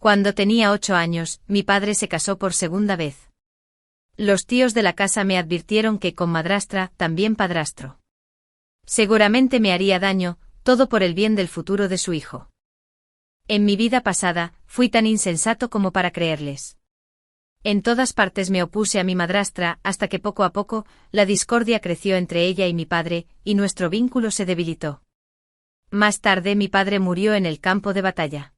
Cuando tenía 8 años, mi padre se casó por segunda vez. Los tíos de la casa me advirtieron que con madrastra, también padrastro. Seguramente me haría daño, todo por el bien del futuro de su hijo. En mi vida pasada, fui tan insensato como para creerles. En todas partes me opuse a mi madrastra hasta que poco a poco, la discordia creció entre ella y mi padre, y nuestro vínculo se debilitó. Más tarde mi padre murió en el campo de batalla.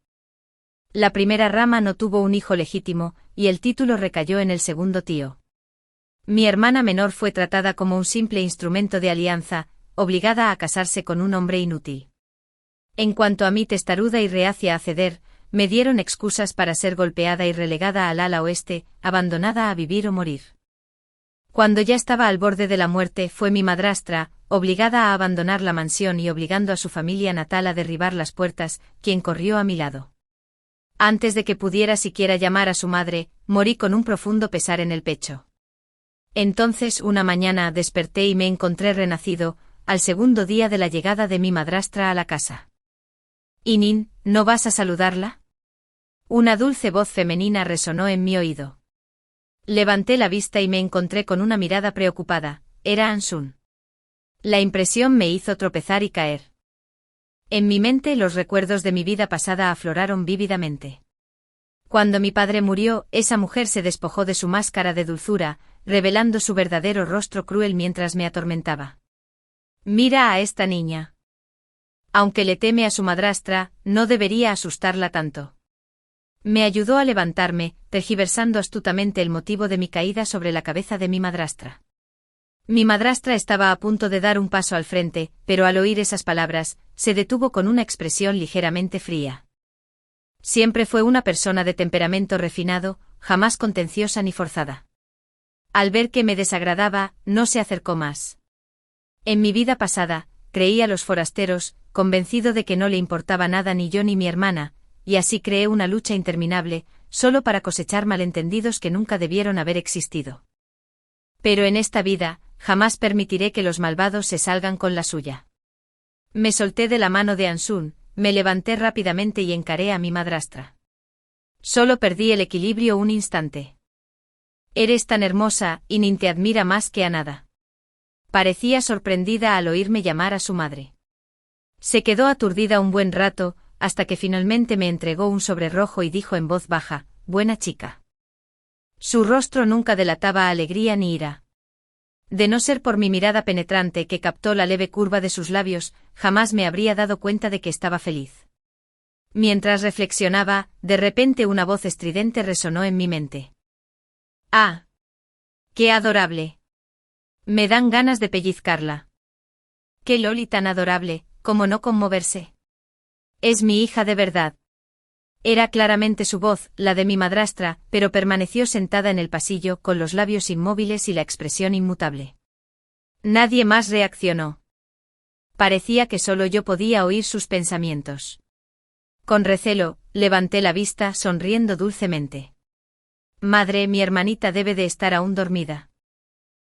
La primera rama no tuvo un hijo legítimo, y el título recayó en el segundo tío. Mi hermana menor fue tratada como un simple instrumento de alianza, obligada a casarse con un hombre inútil. En cuanto a mí, testaruda y reacia a ceder, me dieron excusas para ser golpeada y relegada al ala oeste, abandonada a vivir o morir. Cuando ya estaba al borde de la muerte, fue mi madrastra, obligada a abandonar la mansión y obligando a su familia natal a derribar las puertas, quien corrió a mi lado. Antes de que pudiera siquiera llamar a su madre, morí con un profundo pesar en el pecho. Entonces una mañana desperté y me encontré renacido, al segundo día de la llegada de mi madrastra a la casa. «Inin, ¿no vas a saludarla?». Una dulce voz femenina resonó en mi oído. Levanté la vista y me encontré con una mirada preocupada. Era Ansun. La impresión me hizo tropezar y caer. En mi mente los recuerdos de mi vida pasada afloraron vívidamente. Cuando mi padre murió, esa mujer se despojó de su máscara de dulzura, revelando su verdadero rostro cruel mientras me atormentaba. «Mira a esta niña. Aunque le teme a su madrastra, no debería asustarla tanto». Me ayudó a levantarme, tergiversando astutamente el motivo de mi caída sobre la cabeza de mi madrastra. Mi madrastra estaba a punto de dar un paso al frente, pero al oír esas palabras, se detuvo con una expresión ligeramente fría. Siempre fue una persona de temperamento refinado, jamás contenciosa ni forzada. Al ver que me desagradaba, no se acercó más. En mi vida pasada, creí a los forasteros, convencido de que no le importaba nada ni yo ni mi hermana, y así creé una lucha interminable, solo para cosechar malentendidos que nunca debieron haber existido. Pero en esta vida, jamás permitiré que los malvados se salgan con la suya. Me solté de la mano de Ansun, me levanté rápidamente y encaré a mi madrastra. Solo perdí el equilibrio un instante. «Eres tan hermosa, y ni te admira más que a nada». Parecía sorprendida al oírme llamar a su madre. Se quedó aturdida un buen rato, hasta que finalmente me entregó un sobre rojo y dijo en voz baja: «Buena chica». Su rostro nunca delataba alegría ni ira. De no ser por mi mirada penetrante que captó la leve curva de sus labios, jamás me habría dado cuenta de que estaba feliz. Mientras reflexionaba, de repente una voz estridente resonó en mi mente. «¡Ah! ¡Qué adorable! Me dan ganas de pellizcarla». «¡Qué loli tan adorable! ¿Cómo no conmoverse? Es mi hija de verdad». Era claramente su voz, la de mi madrastra, pero permaneció sentada en el pasillo con los labios inmóviles y la expresión inmutable. Nadie más reaccionó. Parecía que solo yo podía oír sus pensamientos. Con recelo, levanté la vista, sonriendo dulcemente. «Madre, mi hermanita debe de estar aún dormida.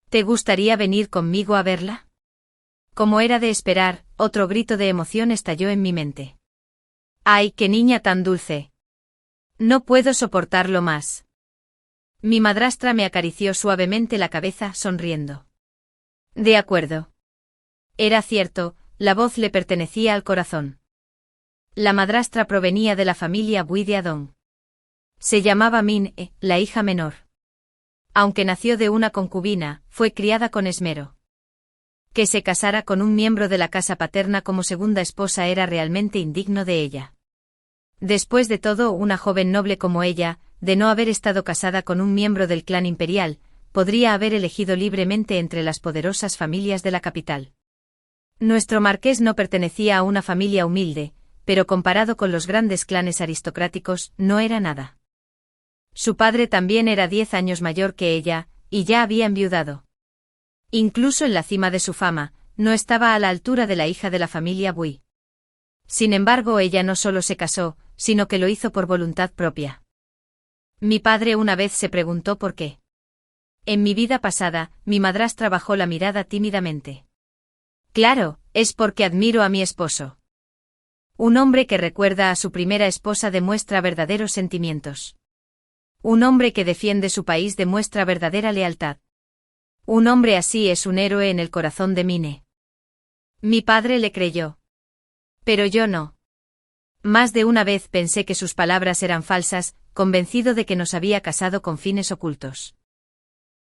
¿Te gustaría venir conmigo a verla?». Como era de esperar, otro grito de emoción estalló en mi mente. «¡Ay, qué niña tan dulce! No puedo soportarlo más». Mi madrastra me acarició suavemente la cabeza, sonriendo. «De acuerdo». Era cierto, la voz le pertenecía al corazón. La madrastra provenía de la familia Bui de Adong. Se llamaba Min-e, la hija menor. Aunque nació de una concubina, fue criada con esmero. Que se casara con un miembro de la casa paterna como segunda esposa era realmente indigno de ella. Después de todo, una joven noble como ella, de no haber estado casada con un miembro del clan imperial, podría haber elegido libremente entre las poderosas familias de la capital. Nuestro marqués no pertenecía a una familia humilde, pero comparado con los grandes clanes aristocráticos, no era nada. Su padre también era 10 años mayor que ella, y ya había enviudado. Incluso en la cima de su fama, no estaba a la altura de la hija de la familia Bui. Sin embargo, ella no solo se casó, sino que lo hizo por voluntad propia. Mi padre una vez se preguntó por qué. En mi vida pasada, mi madrastra bajó la mirada tímidamente. «Claro, es porque admiro a mi esposo». Un hombre que recuerda a su primera esposa demuestra verdaderos sentimientos. Un hombre que defiende su país demuestra verdadera lealtad. Un hombre así es un héroe en el corazón de Mine. Mi padre le creyó. Pero yo no. Más de una vez pensé que sus palabras eran falsas, convencido de que nos había casado con fines ocultos.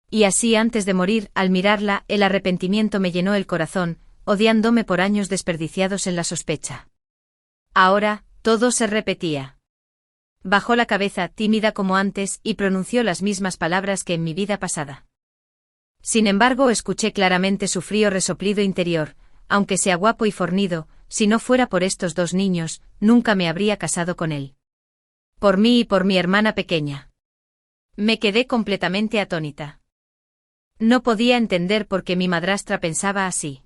Y así antes de morir, al mirarla, el arrepentimiento me llenó el corazón, odiándome por años desperdiciados en la sospecha. Ahora, todo se repetía. Bajó la cabeza, tímida como antes, y pronunció las mismas palabras que en mi vida pasada. Sin embargo, escuché claramente su frío resoplido interior: aunque sea guapo y fornido, si no fuera por estos dos niños, nunca me habría casado con él. Por mí y por mi hermana pequeña. Me quedé completamente atónita. No podía entender por qué mi madrastra pensaba así.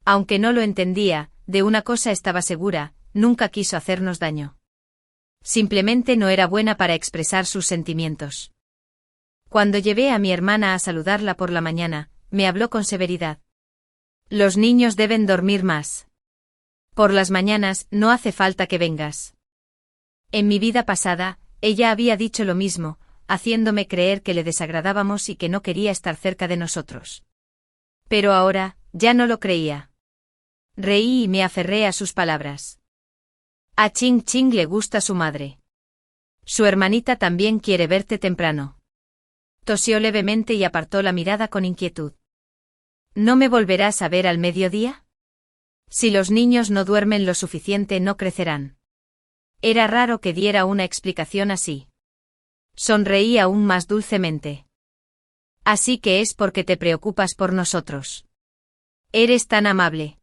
Aunque no lo entendía, de una cosa estaba segura: nunca quiso hacernos daño. Simplemente no era buena para expresar sus sentimientos. Cuando llevé a mi hermana a saludarla por la mañana, me habló con severidad. Los niños deben dormir más. Por las mañanas no hace falta que vengas. En mi vida pasada, ella había dicho lo mismo, haciéndome creer que le desagradábamos y que no quería estar cerca de nosotros. Pero ahora, ya no lo creía. Reí y me aferré a sus palabras. A Ching Ching le gusta su madre. Su hermanita también quiere verte temprano. Tosió levemente y apartó la mirada con inquietud. ¿No me volverás a ver al mediodía? Si los niños no duermen lo suficiente, no crecerán. Era raro que diera una explicación así. Sonreí aún más dulcemente. Así que es porque te preocupas por nosotros. Eres tan amable.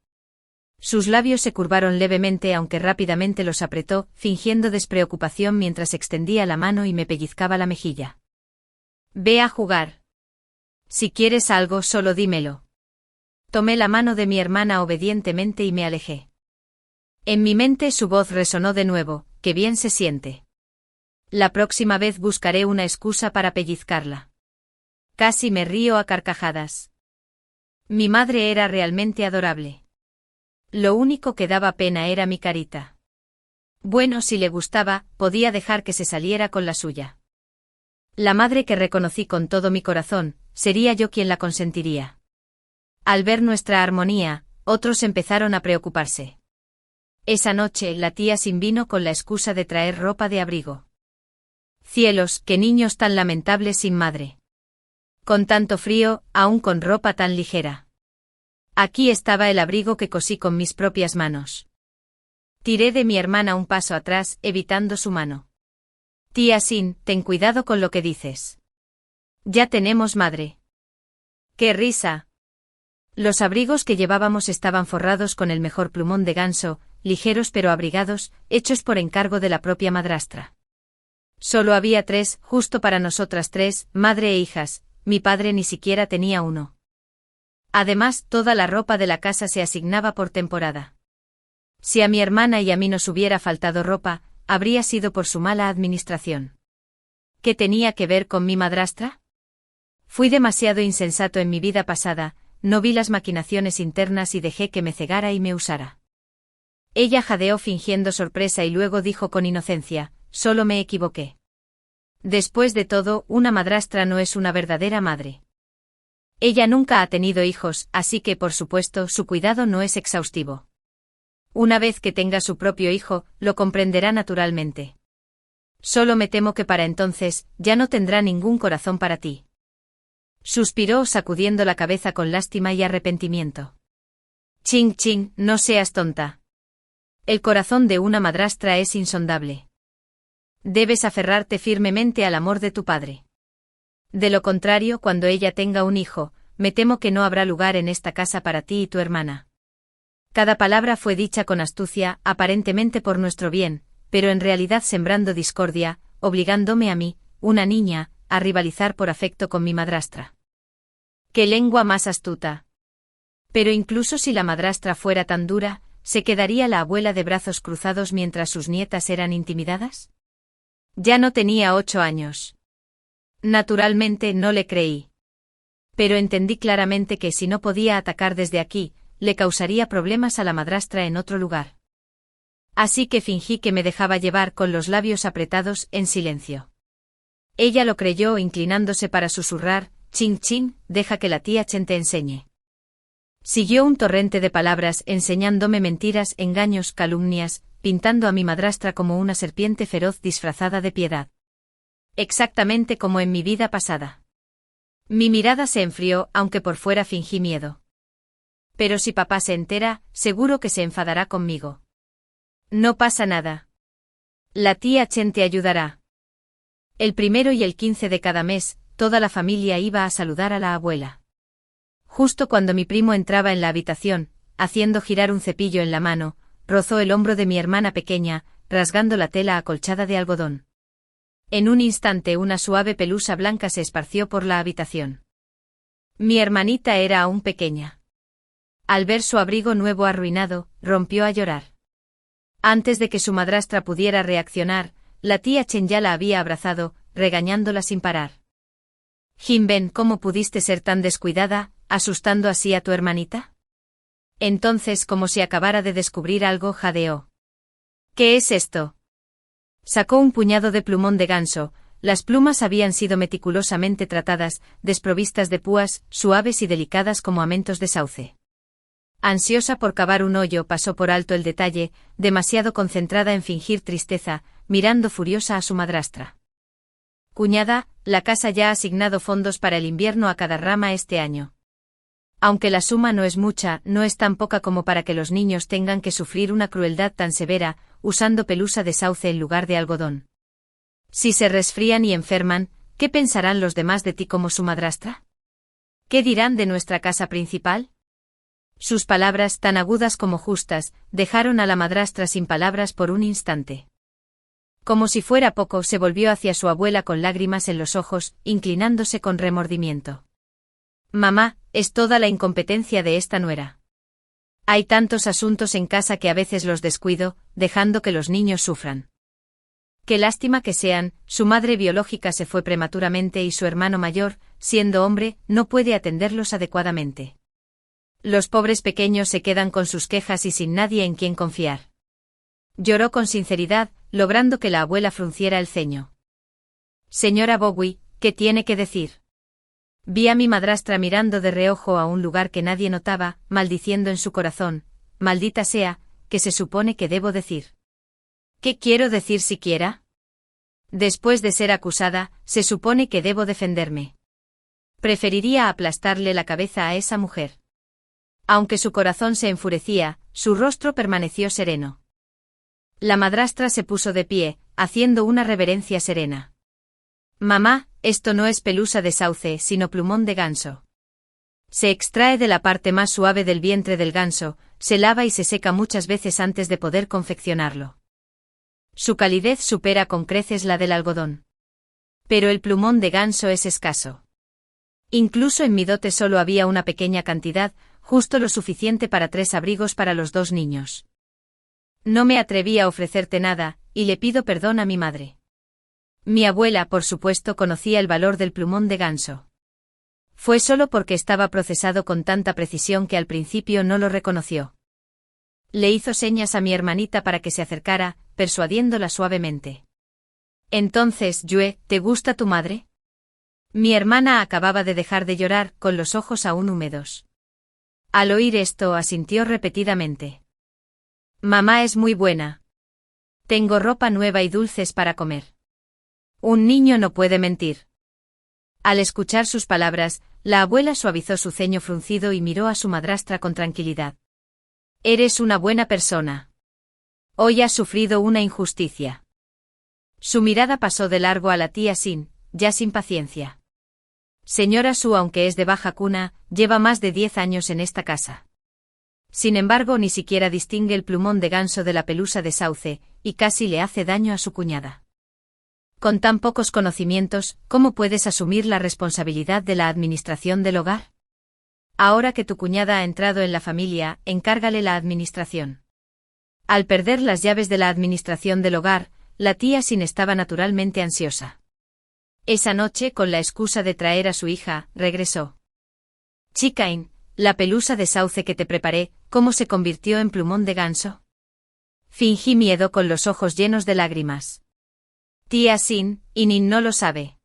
Sus labios se curvaron levemente, aunque rápidamente los apretó, fingiendo despreocupación mientras extendía la mano y me pellizcaba la mejilla. Ve a jugar. Si quieres algo, solo dímelo. Tomé la mano de mi hermana obedientemente y me alejé. En mi mente su voz resonó de nuevo: qué bien se siente. La próxima vez buscaré una excusa para pellizcarla. Casi me río a carcajadas. Mi madre era realmente adorable. Lo único que daba pena era mi carita. Bueno, si le gustaba, podía dejar que se saliera con la suya. La madre que reconocí con todo mi corazón, sería yo quien la consentiría. Al ver nuestra armonía, otros empezaron a preocuparse. Esa noche, la tía Sin vino con la excusa de traer ropa de abrigo. Cielos, qué niños tan lamentables sin madre. Con tanto frío, aún con ropa tan ligera. Aquí estaba el abrigo que cosí con mis propias manos. Tiré de mi hermana un paso atrás, evitando su mano. Tía Sin, ten cuidado con lo que dices. Ya tenemos madre. ¡Qué risa! Los abrigos que llevábamos estaban forrados con el mejor plumón de ganso, ligeros pero abrigados, hechos por encargo de la propia madrastra. Solo había 3, justo para nosotras 3, madre e hijas, mi padre ni siquiera tenía uno. Además, toda la ropa de la casa se asignaba por temporada. Si a mi hermana y a mí nos hubiera faltado ropa, habría sido por su mala administración. ¿Qué tenía que ver con mi madrastra? Fui demasiado insensato en mi vida pasada, no vi las maquinaciones internas y dejé que me cegara y me usara. Ella jadeó fingiendo sorpresa y luego dijo con inocencia: solo me equivoqué. Después de todo, una madrastra no es una verdadera madre. Ella nunca ha tenido hijos, así que por supuesto su cuidado no es exhaustivo. Una vez que tenga su propio hijo, lo comprenderá naturalmente. Solo me temo que para entonces, ya no tendrá ningún corazón para ti. Suspiró sacudiendo la cabeza con lástima y arrepentimiento. Ching Ching, no seas tonta. El corazón de una madrastra es insondable. Debes aferrarte firmemente al amor de tu padre. De lo contrario, cuando ella tenga un hijo, me temo que no habrá lugar en esta casa para ti y tu hermana. Cada palabra fue dicha con astucia, aparentemente por nuestro bien, pero en realidad sembrando discordia, obligándome a mí, una niña, a rivalizar por afecto con mi madrastra. ¡Qué lengua más astuta! Pero incluso si la madrastra fuera tan dura, ¿se quedaría la abuela de brazos cruzados mientras sus nietas eran intimidadas? Ya no tenía 8 años. Naturalmente no le creí. Pero entendí claramente que si no podía atacar desde aquí, le causaría problemas a la madrastra en otro lugar. Así que fingí que me dejaba llevar con los labios apretados en silencio. Ella lo creyó inclinándose para susurrar, «Chin chin, deja que la tía Chen te enseñe». Siguió un torrente de palabras enseñándome mentiras, engaños, calumnias, pintando a mi madrastra como una serpiente feroz disfrazada de piedad. Exactamente como en mi vida pasada. Mi mirada se enfrió, aunque por fuera fingí miedo. Pero si papá se entera, seguro que se enfadará conmigo. No pasa nada. La tía Chen te ayudará. El 1 y el 15 de cada mes, toda la familia iba a saludar a la abuela. Justo cuando mi primo entraba en la habitación, haciendo girar un cepillo en la mano, rozó el hombro de mi hermana pequeña, rasgando la tela acolchada de algodón. En un instante una suave pelusa blanca se esparció por la habitación. Mi hermanita era aún pequeña. Al ver su abrigo nuevo arruinado, rompió a llorar. Antes de que su madrastra pudiera reaccionar, la tía Chen ya la había abrazado, regañándola sin parar. «Jinben, ¿cómo pudiste ser tan descuidada, asustando así a tu hermanita?» Entonces, como si acabara de descubrir algo, jadeó. «¿Qué es esto?» Sacó un puñado de plumón de ganso. Las plumas habían sido meticulosamente tratadas, desprovistas de púas, suaves y delicadas como amentos de sauce. Ansiosa por cavar un hoyo, pasó por alto el detalle, demasiado concentrada en fingir tristeza, mirando furiosa a su madrastra. «Cuñada, la casa ya ha asignado fondos para el invierno a cada rama este año. Aunque la suma no es mucha, no es tan poca como para que los niños tengan que sufrir una crueldad tan severa, usando pelusa de sauce en lugar de algodón. Si se resfrían y enferman, ¿qué pensarán los demás de ti como su madrastra? ¿Qué dirán de nuestra casa principal?» Sus palabras, tan agudas como justas, dejaron a la madrastra sin palabras por un instante. Como si fuera poco, se volvió hacia su abuela con lágrimas en los ojos, inclinándose con remordimiento. «Mamá, es toda la incompetencia de esta nuera. Hay tantos asuntos en casa que a veces los descuido, dejando que los niños sufran. Qué lástima que sean, su madre biológica se fue prematuramente y su hermano mayor, siendo hombre, no puede atenderlos adecuadamente. Los pobres pequeños se quedan con sus quejas y sin nadie en quien confiar». Lloró con sinceridad, logrando que la abuela frunciera el ceño. «Señora Bowie, ¿qué tiene que decir?» Vi a mi madrastra mirando de reojo a un lugar que nadie notaba, maldiciendo en su corazón, «Maldita sea, ¿qué se supone que debo decir? ¿Qué quiero decir siquiera? Después de ser acusada, se supone que debo defenderme. Preferiría aplastarle la cabeza a esa mujer». Aunque su corazón se enfurecía, su rostro permaneció sereno. La madrastra se puso de pie, haciendo una reverencia serena. «Mamá, esto no es pelusa de sauce, sino plumón de ganso. Se extrae de la parte más suave del vientre del ganso, se lava y se seca muchas veces antes de poder confeccionarlo. Su calidez supera con creces la del algodón. Pero el plumón de ganso es escaso. Incluso en mi dote solo había una pequeña cantidad, justo lo suficiente para 3 abrigos para los 2 niños. No me atreví a ofrecerte nada, y le pido perdón a mi madre». Mi abuela, por supuesto, conocía el valor del plumón de ganso. Fue solo porque estaba procesado con tanta precisión que al principio no lo reconoció. Le hizo señas a mi hermanita para que se acercara, persuadiéndola suavemente. «Entonces, Yue, ¿te gusta tu madre?» Mi hermana acababa de dejar de llorar, con los ojos aún húmedos. Al oír esto, asintió repetidamente. «Mamá es muy buena. Tengo ropa nueva y dulces para comer. Un niño no puede mentir». Al escuchar sus palabras, la abuela suavizó su ceño fruncido y miró a su madrastra con tranquilidad. «Eres una buena persona. Hoy has sufrido una injusticia». Su mirada pasó de largo a la tía Sin, ya sin paciencia. «Señora Su, aunque es de baja cuna, lleva más de 10 años en esta casa. Sin embargo, ni siquiera distingue el plumón de ganso de la pelusa de sauce, y casi le hace daño a su cuñada. Con tan pocos conocimientos, ¿cómo puedes asumir la responsabilidad de la administración del hogar? Ahora que tu cuñada ha entrado en la familia, encárgale la administración». Al perder las llaves de la administración del hogar, la tía Sin estaba naturalmente ansiosa. Esa noche, con la excusa de traer a su hija, regresó. «Chicain, la pelusa de sauce que te preparé, ¿cómo se convirtió en plumón de ganso?» Fingí miedo con los ojos llenos de lágrimas. Tía Sin, y Nin no lo sabe.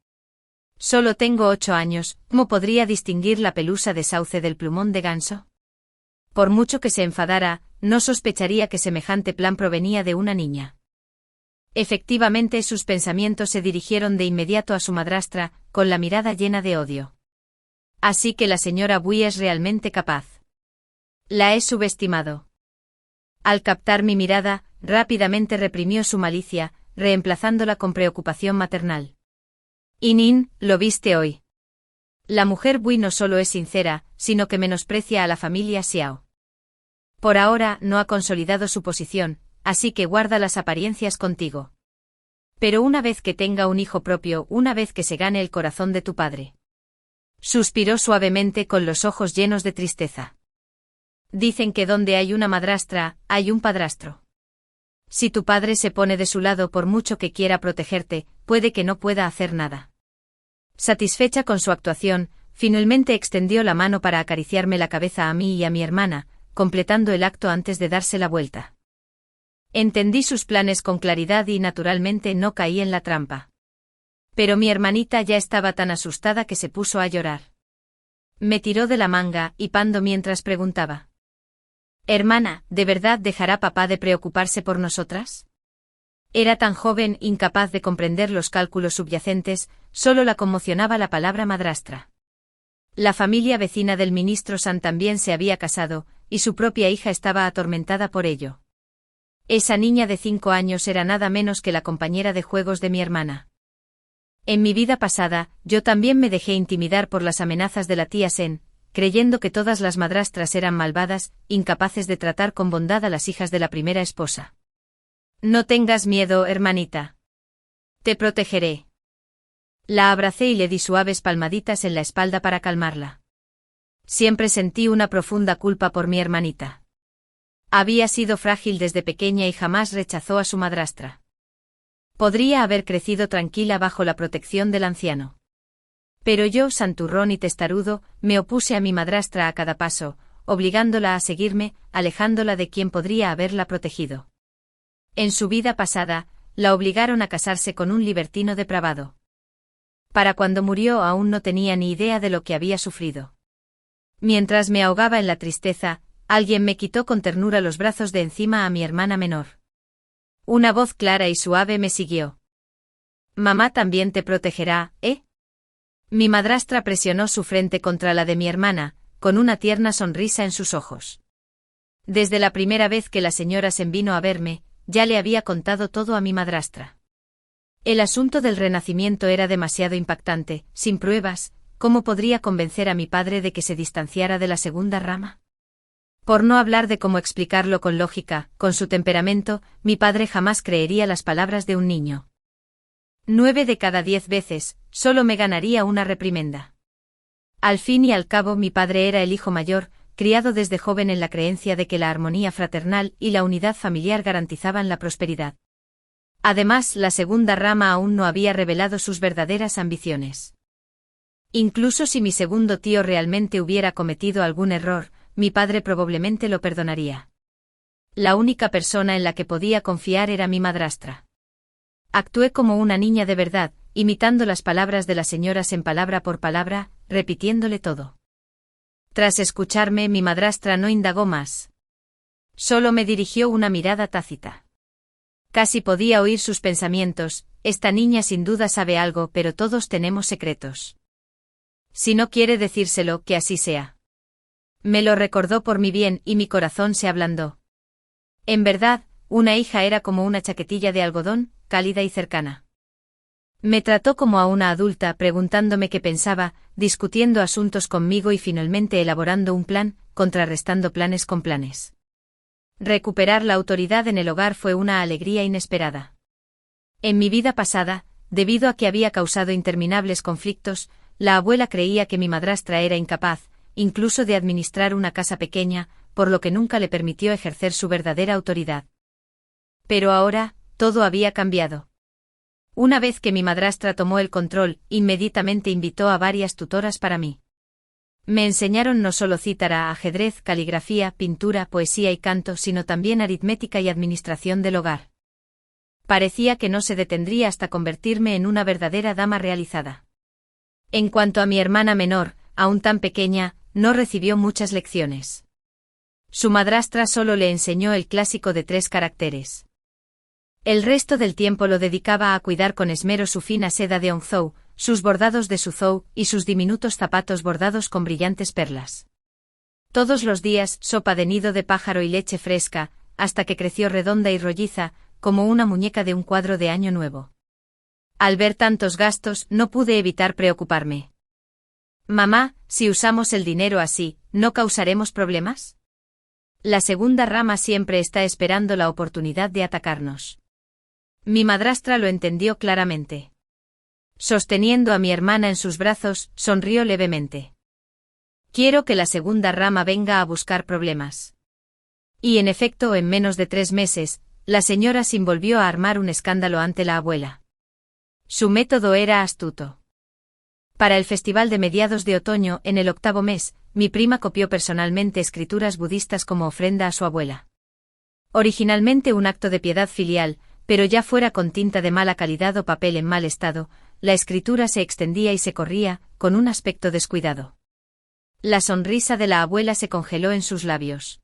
Solo tengo 8 años, ¿cómo podría distinguir la pelusa de sauce del plumón de ganso? Por mucho que se enfadara, no sospecharía que semejante plan provenía de una niña. Efectivamente, sus pensamientos se dirigieron de inmediato a su madrastra, con la mirada llena de odio. Así que la señora Bui es realmente capaz. La he subestimado. Al captar mi mirada, rápidamente reprimió su malicia, reemplazándola con preocupación maternal. Y Nin, ¿lo viste hoy? La mujer Bui no solo es sincera, sino que menosprecia a la familia Xiao. Por ahora no ha consolidado su posición, así que guarda las apariencias contigo. Pero una vez que tenga un hijo propio, una vez que se gane el corazón de tu padre. Suspiró suavemente con los ojos llenos de tristeza. Dicen que donde hay una madrastra, hay un padrastro. Si tu padre se pone de su lado por mucho que quiera protegerte, puede que no pueda hacer nada. Satisfecha con su actuación, finalmente extendió la mano para acariciarme la cabeza a mí y a mi hermana, completando el acto antes de darse la vuelta. Entendí sus planes con claridad y naturalmente no caí en la trampa. Pero mi hermanita ya estaba tan asustada que se puso a llorar. Me tiró de la manga, hipando mientras preguntaba. Hermana, ¿de verdad dejará papá de preocuparse por nosotras? Era tan joven, incapaz de comprender los cálculos subyacentes, solo la conmocionaba la palabra madrastra. La familia vecina del ministro San también se había casado, y su propia hija estaba atormentada por ello. Esa niña de 5 años era nada menos que la compañera de juegos de mi hermana. En mi vida pasada, yo también me dejé intimidar por las amenazas de la tía Sen, creyendo que todas las madrastras eran malvadas, incapaces de tratar con bondad a las hijas de la primera esposa. No tengas miedo, hermanita. Te protegeré. La abracé y le di suaves palmaditas en la espalda para calmarla. Siempre sentí una profunda culpa por mi hermanita. Había sido frágil desde pequeña y jamás rechazó a su madrastra. Podría haber crecido tranquila bajo la protección del anciano. Pero yo, santurrón y testarudo, me opuse a mi madrastra a cada paso, obligándola a seguirme, alejándola de quien podría haberla protegido. En su vida pasada, la obligaron a casarse con un libertino depravado. Para cuando murió aún no tenía ni idea de lo que había sufrido. Mientras me ahogaba en la tristeza, alguien me quitó con ternura los brazos de encima a mi hermana menor. Una voz clara y suave me siguió. Mamá también te protegerá, ¿eh? Mi madrastra presionó su frente contra la de mi hermana, con una tierna sonrisa en sus ojos. Desde la primera vez que la señora Sen vino a verme, ya le había contado todo a mi madrastra. El asunto del renacimiento era demasiado impactante, sin pruebas, ¿cómo podría convencer a mi padre de que se distanciara de la segunda rama? Por no hablar de cómo explicarlo con lógica, con su temperamento, mi padre jamás creería las palabras de un niño. 9 de cada 10 veces, solo me ganaría una reprimenda. Al fin y al cabo mi padre era el hijo mayor, criado desde joven en la creencia de que la armonía fraternal y la unidad familiar garantizaban la prosperidad. Además, la segunda rama aún no había revelado sus verdaderas ambiciones. Incluso si mi segundo tío realmente hubiera cometido algún error, mi padre probablemente lo perdonaría. La única persona en la que podía confiar era mi madrastra. Actué como una niña de verdad, imitando las palabras de la señora Sen palabra por palabra, repitiéndole todo. Tras escucharme, mi madrastra no indagó más. Solo me dirigió una mirada tácita. Casi podía oír sus pensamientos, esta niña sin duda sabe algo, pero todos tenemos secretos. Si no quiere decírselo, que así sea. Me lo recordó por mi bien y mi corazón se ablandó. En verdad, una hija era como una chaquetilla de algodón, cálida y cercana. Me trató como a una adulta, preguntándome qué pensaba, discutiendo asuntos conmigo y finalmente elaborando un plan, contrarrestando planes con planes. Recuperar la autoridad en el hogar fue una alegría inesperada. En mi vida pasada, debido a que había causado interminables conflictos, la abuela creía que mi madrastra era incapaz, incluso de administrar una casa pequeña, por lo que nunca le permitió ejercer su verdadera autoridad. Pero ahora, todo había cambiado. Una vez que mi madrastra tomó el control, inmediatamente invitó a varias tutoras para mí. Me enseñaron no solo cítara, ajedrez, caligrafía, pintura, poesía y canto, sino también aritmética y administración del hogar. Parecía que no se detendría hasta convertirme en una verdadera dama realizada. En cuanto a mi hermana menor, aún tan pequeña, no recibió muchas lecciones. Su madrastra solo le enseñó el clásico de 3 caracteres. El resto del tiempo lo dedicaba a cuidar con esmero su fina seda de onzou, sus bordados de suzhou y sus diminutos zapatos bordados con brillantes perlas. Todos los días, sopa de nido de pájaro y leche fresca, hasta que creció redonda y rolliza, como una muñeca de un cuadro de Año Nuevo. Al ver tantos gastos, no pude evitar preocuparme. Mamá, si usamos el dinero así, ¿no causaremos problemas? La segunda rama siempre está esperando la oportunidad de atacarnos. Mi madrastra lo entendió claramente. Sosteniendo a mi hermana en sus brazos, sonrió levemente. Quiero que la segunda rama venga a buscar problemas. Y en efecto, en menos de 3 meses, la señora Sin volvió a armar un escándalo ante la abuela. Su método era astuto. Para el festival de mediados de otoño, en el 8º mes, mi prima copió personalmente escrituras budistas como ofrenda a su abuela. Originalmente un acto de piedad filial, pero ya fuera con tinta de mala calidad o papel en mal estado, la escritura se extendía y se corría, con un aspecto descuidado. La sonrisa de la abuela se congeló en sus labios.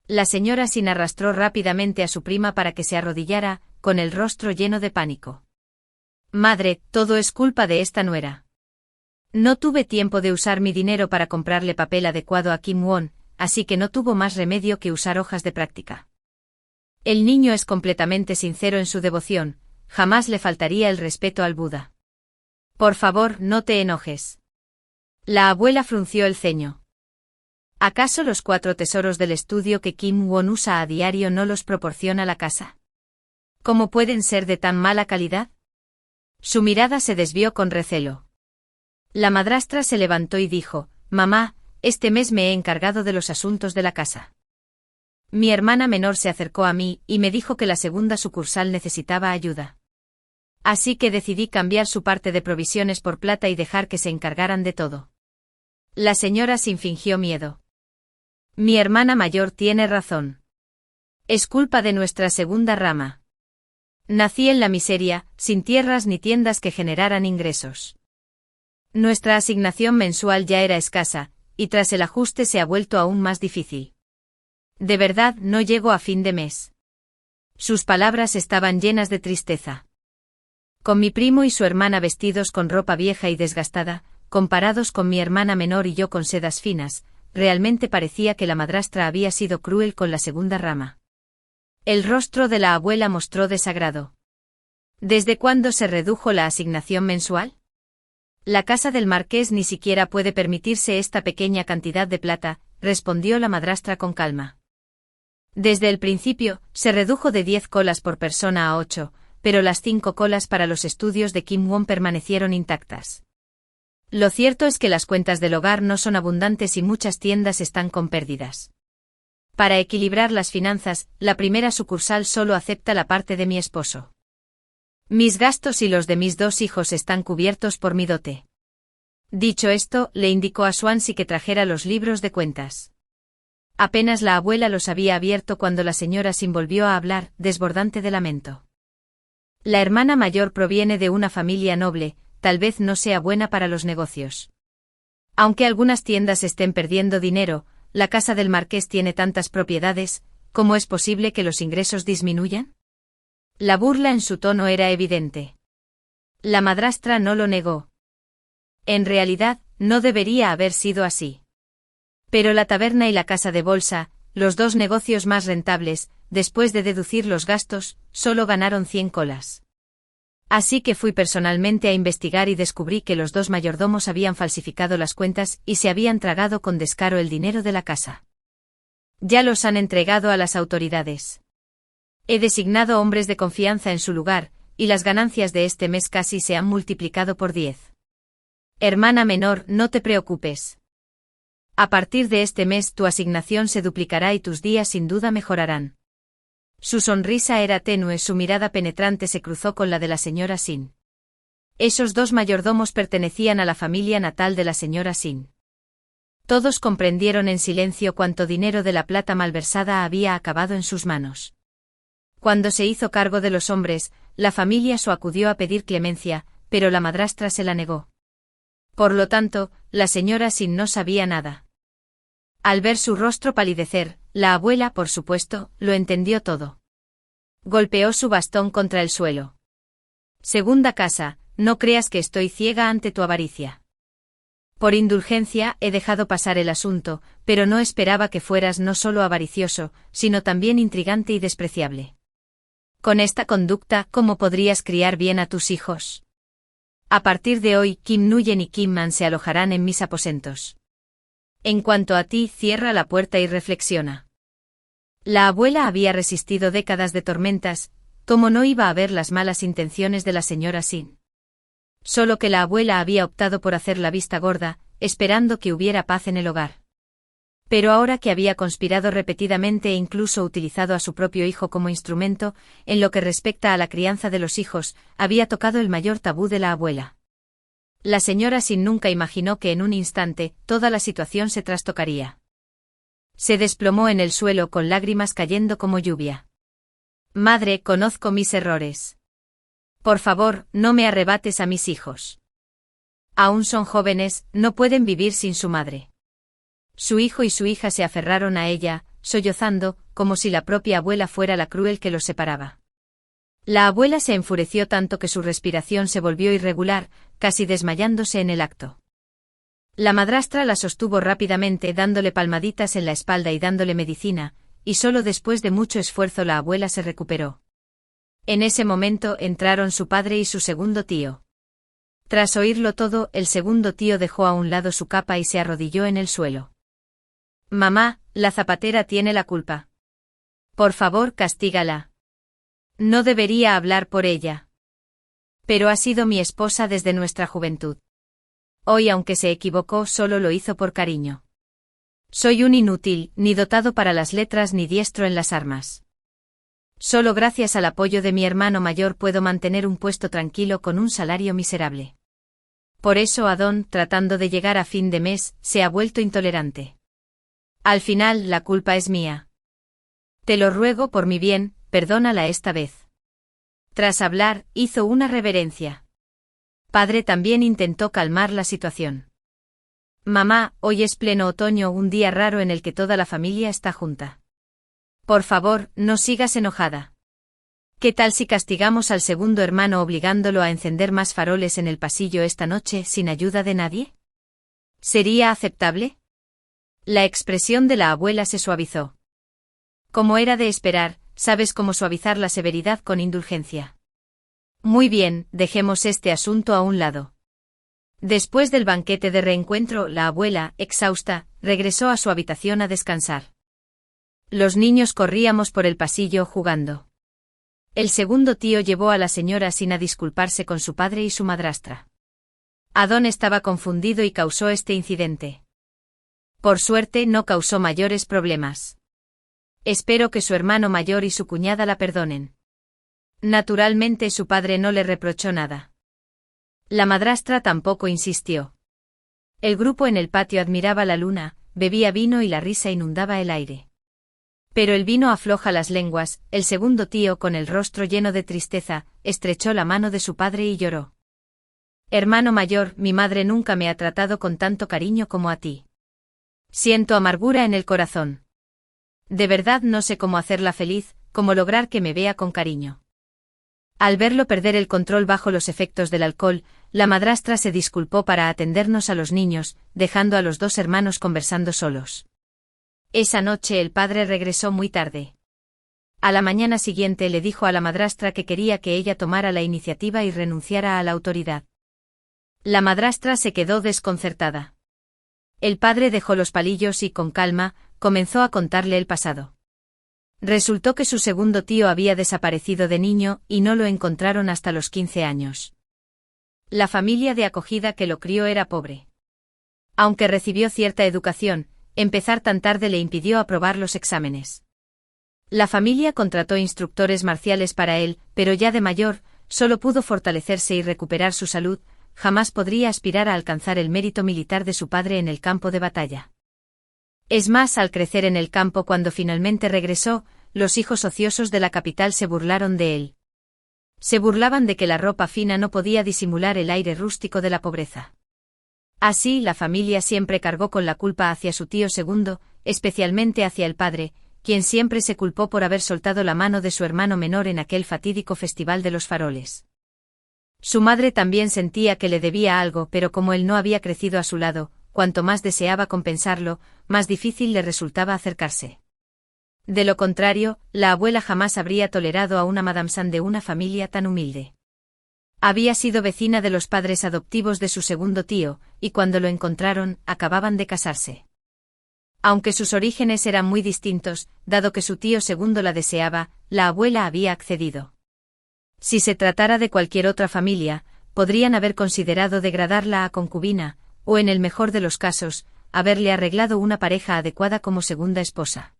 La señora Sin arrastró rápidamente a su prima para que se arrodillara, con el rostro lleno de pánico. Madre, todo es culpa de esta nuera. No tuve tiempo de usar mi dinero para comprarle papel adecuado a Kim Won, así que no tuvo más remedio que usar hojas de práctica. El niño es completamente sincero en su devoción, jamás le faltaría el respeto al Buda. Por favor, no te enojes. La abuela frunció el ceño. ¿Acaso los 4 tesoros del estudio que Kim Won usa a diario no los proporciona la casa? ¿Cómo pueden ser de tan mala calidad? Su mirada se desvió con recelo. La madrastra se levantó y dijo, «Mamá, este mes me he encargado de los asuntos de la casa». Mi hermana menor se acercó a mí y me dijo que la segunda sucursal necesitaba ayuda. Así que decidí cambiar su parte de provisiones por plata y dejar que se encargaran de todo. La señora Sin fingió miedo. Mi hermana mayor tiene razón. Es culpa de nuestra segunda rama. Nací en la miseria, sin tierras ni tiendas que generaran ingresos. Nuestra asignación mensual ya era escasa, y tras el ajuste se ha vuelto aún más difícil. De verdad no llego a fin de mes. Sus palabras estaban llenas de tristeza. Con mi primo y su hermana vestidos con ropa vieja y desgastada, comparados con mi hermana menor y yo con sedas finas, realmente parecía que la madrastra había sido cruel con la segunda rama. El rostro de la abuela mostró desagrado. ¿Desde cuándo se redujo la asignación mensual? La casa del marqués ni siquiera puede permitirse esta pequeña cantidad de plata, respondió la madrastra con calma. Desde el principio, se redujo de 10 colas por persona a 8, pero las 5 colas para los estudios de Kim Won permanecieron intactas. Lo cierto es que las cuentas del hogar no son abundantes y muchas tiendas están con pérdidas. Para equilibrar las finanzas, la primera sucursal solo acepta la parte de mi esposo. Mis gastos y los de mis 2 hijos están cubiertos por mi dote. Dicho esto, le indicó a Swansea que trajera los libros de cuentas. Apenas la abuela los había abierto cuando la señora Sin volvió a hablar, desbordante de lamento. La hermana mayor proviene de una familia noble, tal vez no sea buena para los negocios. Aunque algunas tiendas estén perdiendo dinero, la casa del marqués tiene tantas propiedades, ¿cómo es posible que los ingresos disminuyan? La burla en su tono era evidente. La madrastra no lo negó. En realidad, no debería haber sido así. Pero la taberna y la casa de bolsa, los 2 negocios más rentables, después de deducir los gastos, solo ganaron 100 colas. Así que fui personalmente a investigar y descubrí que los 2 mayordomos habían falsificado las cuentas y se habían tragado con descaro el dinero de la casa. Ya los han entregado a las autoridades. He designado hombres de confianza en su lugar, y las ganancias de este mes casi se han multiplicado por 10. Hermana menor, no te preocupes. A partir de este mes tu asignación se duplicará y tus días sin duda mejorarán. Su sonrisa era tenue, su mirada penetrante se cruzó con la de la señora Sin. Esos 2 mayordomos pertenecían a la familia natal de la señora Sin. Todos comprendieron en silencio cuánto dinero de la plata malversada había acabado en sus manos. Cuando se hizo cargo de los hombres, la familia Su acudió a pedir clemencia, pero la madrastra se la negó. Por lo tanto, la señora Sin no sabía nada. Al ver su rostro palidecer, la abuela, por supuesto, lo entendió todo. Golpeó su bastón contra el suelo. Segunda casa, no creas que estoy ciega ante tu avaricia. Por indulgencia he dejado pasar el asunto, pero no esperaba que fueras no solo avaricioso, sino también intrigante y despreciable. Con esta conducta, ¿cómo podrías criar bien a tus hijos? A partir de hoy, Kim Nuyen y Kim Man se alojarán en mis aposentos. En cuanto a ti, cierra la puerta y reflexiona. La abuela había resistido décadas de tormentas, ¿cómo no iba a ver las malas intenciones de la señora Sin? Solo que la abuela había optado por hacer la vista gorda, esperando que hubiera paz en el hogar. Pero ahora que había conspirado repetidamente e incluso utilizado a su propio hijo como instrumento, en lo que respecta a la crianza de los hijos, había tocado el mayor tabú de la abuela. La señora Sin nunca imaginó que en un instante toda la situación se trastocaría. Se desplomó en el suelo con lágrimas cayendo como lluvia. Madre, conozco mis errores. Por favor, no me arrebates a mis hijos. Aún son jóvenes, no pueden vivir sin su madre. Su hijo y su hija se aferraron a ella, sollozando, como si la propia abuela fuera la cruel que los separaba. La abuela se enfureció tanto que su respiración se volvió irregular, casi desmayándose en el acto. La madrastra la sostuvo rápidamente dándole palmaditas en la espalda y dándole medicina, y solo después de mucho esfuerzo la abuela se recuperó. En ese momento entraron su padre y su segundo tío. Tras oírlo todo, el segundo tío dejó a un lado su capa y se arrodilló en el suelo. Mamá, la zapatera tiene la culpa. Por favor, castígala. No debería hablar por ella. Pero ha sido mi esposa desde nuestra juventud. Hoy, aunque se equivocó, solo lo hizo por cariño. Soy un inútil, ni dotado para las letras ni diestro en las armas. Solo gracias al apoyo de mi hermano mayor puedo mantener un puesto tranquilo con un salario miserable. Por eso Adón, tratando de llegar a fin de mes, se ha vuelto intolerante. Al final, la culpa es mía. Te lo ruego por mi bien, perdónala esta vez. Tras hablar, hizo una reverencia. Padre también intentó calmar la situación. Mamá, hoy es pleno otoño, un día raro en el que toda la familia está junta. Por favor, no sigas enojada. ¿Qué tal si castigamos al segundo hermano obligándolo a encender más faroles en el pasillo esta noche sin ayuda de nadie? ¿Sería aceptable? La expresión de la abuela se suavizó. Como era de esperar, sabes cómo suavizar la severidad con indulgencia. Muy bien, dejemos este asunto a un lado. Después del banquete de reencuentro, la abuela, exhausta, regresó a su habitación a descansar. Los niños corríamos por el pasillo jugando. El segundo tío llevó a la señora Sin a disculparse con su padre y su madrastra. Adón estaba confundido y causó este incidente. Por suerte no causó mayores problemas. Espero que su hermano mayor y su cuñada la perdonen. Naturalmente su padre no le reprochó nada. La madrastra tampoco insistió. El grupo en el patio admiraba la luna, bebía vino y la risa inundaba el aire. Pero el vino afloja las lenguas. El segundo tío, con el rostro lleno de tristeza, estrechó la mano de su padre y lloró. Hermano mayor, mi madre nunca me ha tratado con tanto cariño como a ti. Siento amargura en el corazón. De verdad no sé cómo hacerla feliz, cómo lograr que me vea con cariño. Al verlo perder el control bajo los efectos del alcohol, la madrastra se disculpó para atendernos a los niños, dejando a los dos hermanos conversando solos. Esa noche el padre regresó muy tarde. A la mañana siguiente le dijo a la madrastra que quería que ella tomara la iniciativa y renunciara a la autoridad. La madrastra se quedó desconcertada. El padre dejó los palillos y, con calma, comenzó a contarle el pasado. Resultó que su segundo tío había desaparecido de niño y no lo encontraron hasta los 15 años. La familia de acogida que lo crió era pobre. Aunque recibió cierta educación, empezar tan tarde le impidió aprobar los exámenes. La familia contrató instructores marciales para él, pero ya de mayor, solo pudo fortalecerse y recuperar su salud, jamás podría aspirar a alcanzar el mérito militar de su padre en el campo de batalla. Es más, al crecer en el campo cuando finalmente regresó, los hijos ociosos de la capital se burlaron de él. Se burlaban de que la ropa fina no podía disimular el aire rústico de la pobreza. Así, la familia siempre cargó con la culpa hacia su tío segundo, especialmente hacia el padre, quien siempre se culpó por haber soltado la mano de su hermano menor en aquel fatídico festival de los faroles. Su madre también sentía que le debía algo, pero como él no había crecido a su lado, cuanto más deseaba compensarlo, más difícil le resultaba acercarse. De lo contrario, la abuela jamás habría tolerado a una Madame Sand de una familia tan humilde. Había sido vecina de los padres adoptivos de su segundo tío, y cuando lo encontraron, acababan de casarse. Aunque sus orígenes eran muy distintos, dado que su tío segundo la deseaba, la abuela había accedido. Si se tratara de cualquier otra familia, podrían haber considerado degradarla a concubina, o en el mejor de los casos, haberle arreglado una pareja adecuada como segunda esposa.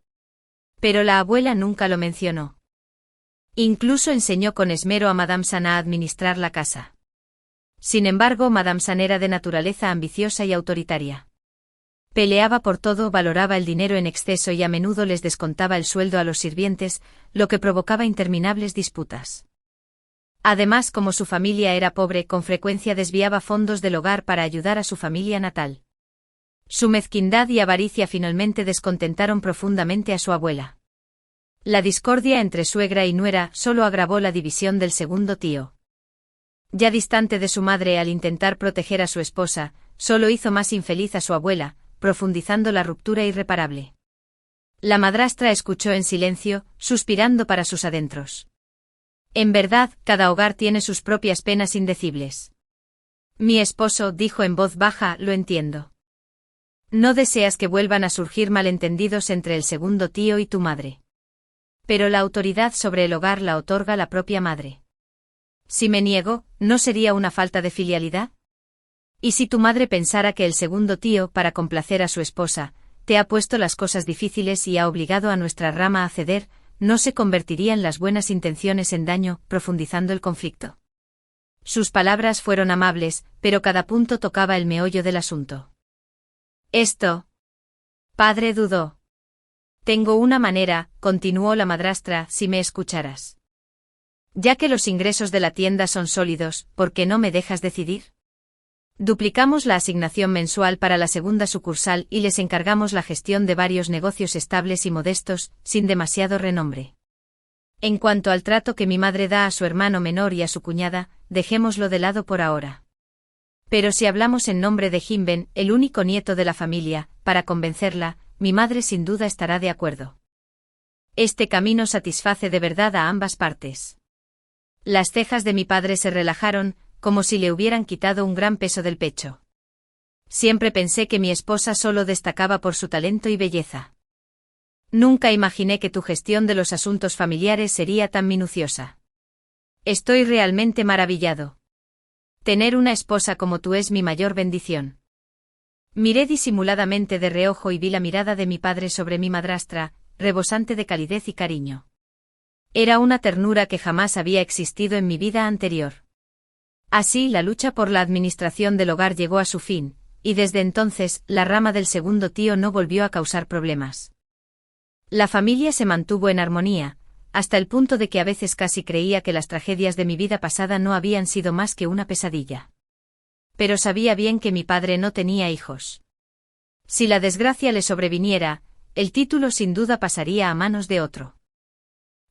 Pero la abuela nunca lo mencionó. Incluso enseñó con esmero a Madame Sand a administrar la casa. Sin embargo, Madame Sand era de naturaleza ambiciosa y autoritaria. Peleaba por todo, valoraba el dinero en exceso y a menudo les descontaba el sueldo a los sirvientes, lo que provocaba interminables disputas. Además, como su familia era pobre, con frecuencia desviaba fondos del hogar para ayudar a su familia natal. Su mezquindad y avaricia finalmente descontentaron profundamente a su abuela. La discordia entre suegra y nuera solo agravó la división del segundo tío. Ya distante de su madre al intentar proteger a su esposa, solo hizo más infeliz a su abuela, profundizando la ruptura irreparable. La madrastra escuchó en silencio, suspirando para sus adentros. En verdad, cada hogar tiene sus propias penas indecibles. Mi esposo, dijo en voz baja, lo entiendo. No deseas que vuelvan a surgir malentendidos entre el segundo tío y tu madre. Pero la autoridad sobre el hogar la otorga la propia madre. Si me niego, ¿no sería una falta de filialidad? ¿Y si tu madre pensara que el segundo tío, para complacer a su esposa, te ha puesto las cosas difíciles y ha obligado a nuestra rama a ceder, no se convertirían las buenas intenciones en daño, profundizando el conflicto? Sus palabras fueron amables, pero cada punto tocaba el meollo del asunto. Esto. Padre dudó. Tengo una manera, continuó la madrastra, si me escucharas. Ya que los ingresos de la tienda son sólidos, ¿por qué no me dejas decidir? Duplicamos la asignación mensual para la segunda sucursal y les encargamos la gestión de varios negocios estables y modestos, sin demasiado renombre. En cuanto al trato que mi madre da a su hermano menor y a su cuñada, dejémoslo de lado por ahora. Pero si hablamos en nombre de Jimben, el único nieto de la familia, para convencerla, mi madre sin duda estará de acuerdo. Este camino satisface de verdad a ambas partes. Las cejas de mi padre se relajaron, como si le hubieran quitado un gran peso del pecho. Siempre pensé que mi esposa solo destacaba por su talento y belleza. Nunca imaginé que tu gestión de los asuntos familiares sería tan minuciosa. Estoy realmente maravillado. Tener una esposa como tú es mi mayor bendición. Miré disimuladamente de reojo y vi la mirada de mi padre sobre mi madrastra, rebosante de calidez y cariño. Era una ternura que jamás había existido en mi vida anterior. Así, la lucha por la administración del hogar llegó a su fin, y desde entonces, la rama del segundo tío no volvió a causar problemas. La familia se mantuvo en armonía, hasta el punto de que a veces casi creía que las tragedias de mi vida pasada no habían sido más que una pesadilla. Pero sabía bien que mi padre no tenía hijos. Si la desgracia le sobreviniera, el título sin duda pasaría a manos de otro.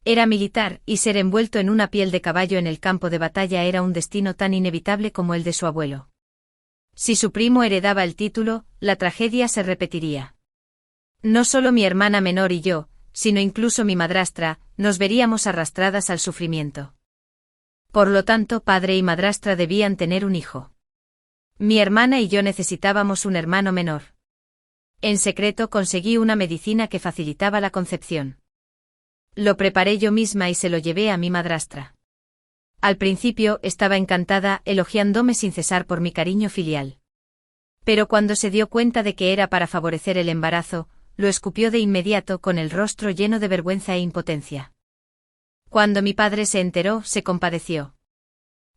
Era militar, y ser envuelto en una piel de caballo en el campo de batalla era un destino tan inevitable como el de su abuelo. Si su primo heredaba el título, la tragedia se repetiría. No solo mi hermana menor y yo, sino incluso mi madrastra, nos veríamos arrastradas al sufrimiento. Por lo tanto, padre y madrastra debían tener un hijo. Mi hermana y yo necesitábamos un hermano menor. En secreto conseguí una medicina que facilitaba la concepción. Lo preparé yo misma y se lo llevé a mi madrastra. Al principio estaba encantada, elogiándome sin cesar por mi cariño filial. Pero cuando se dio cuenta de que era para favorecer el embarazo, lo escupió de inmediato con el rostro lleno de vergüenza e impotencia. Cuando mi padre se enteró, se compadeció.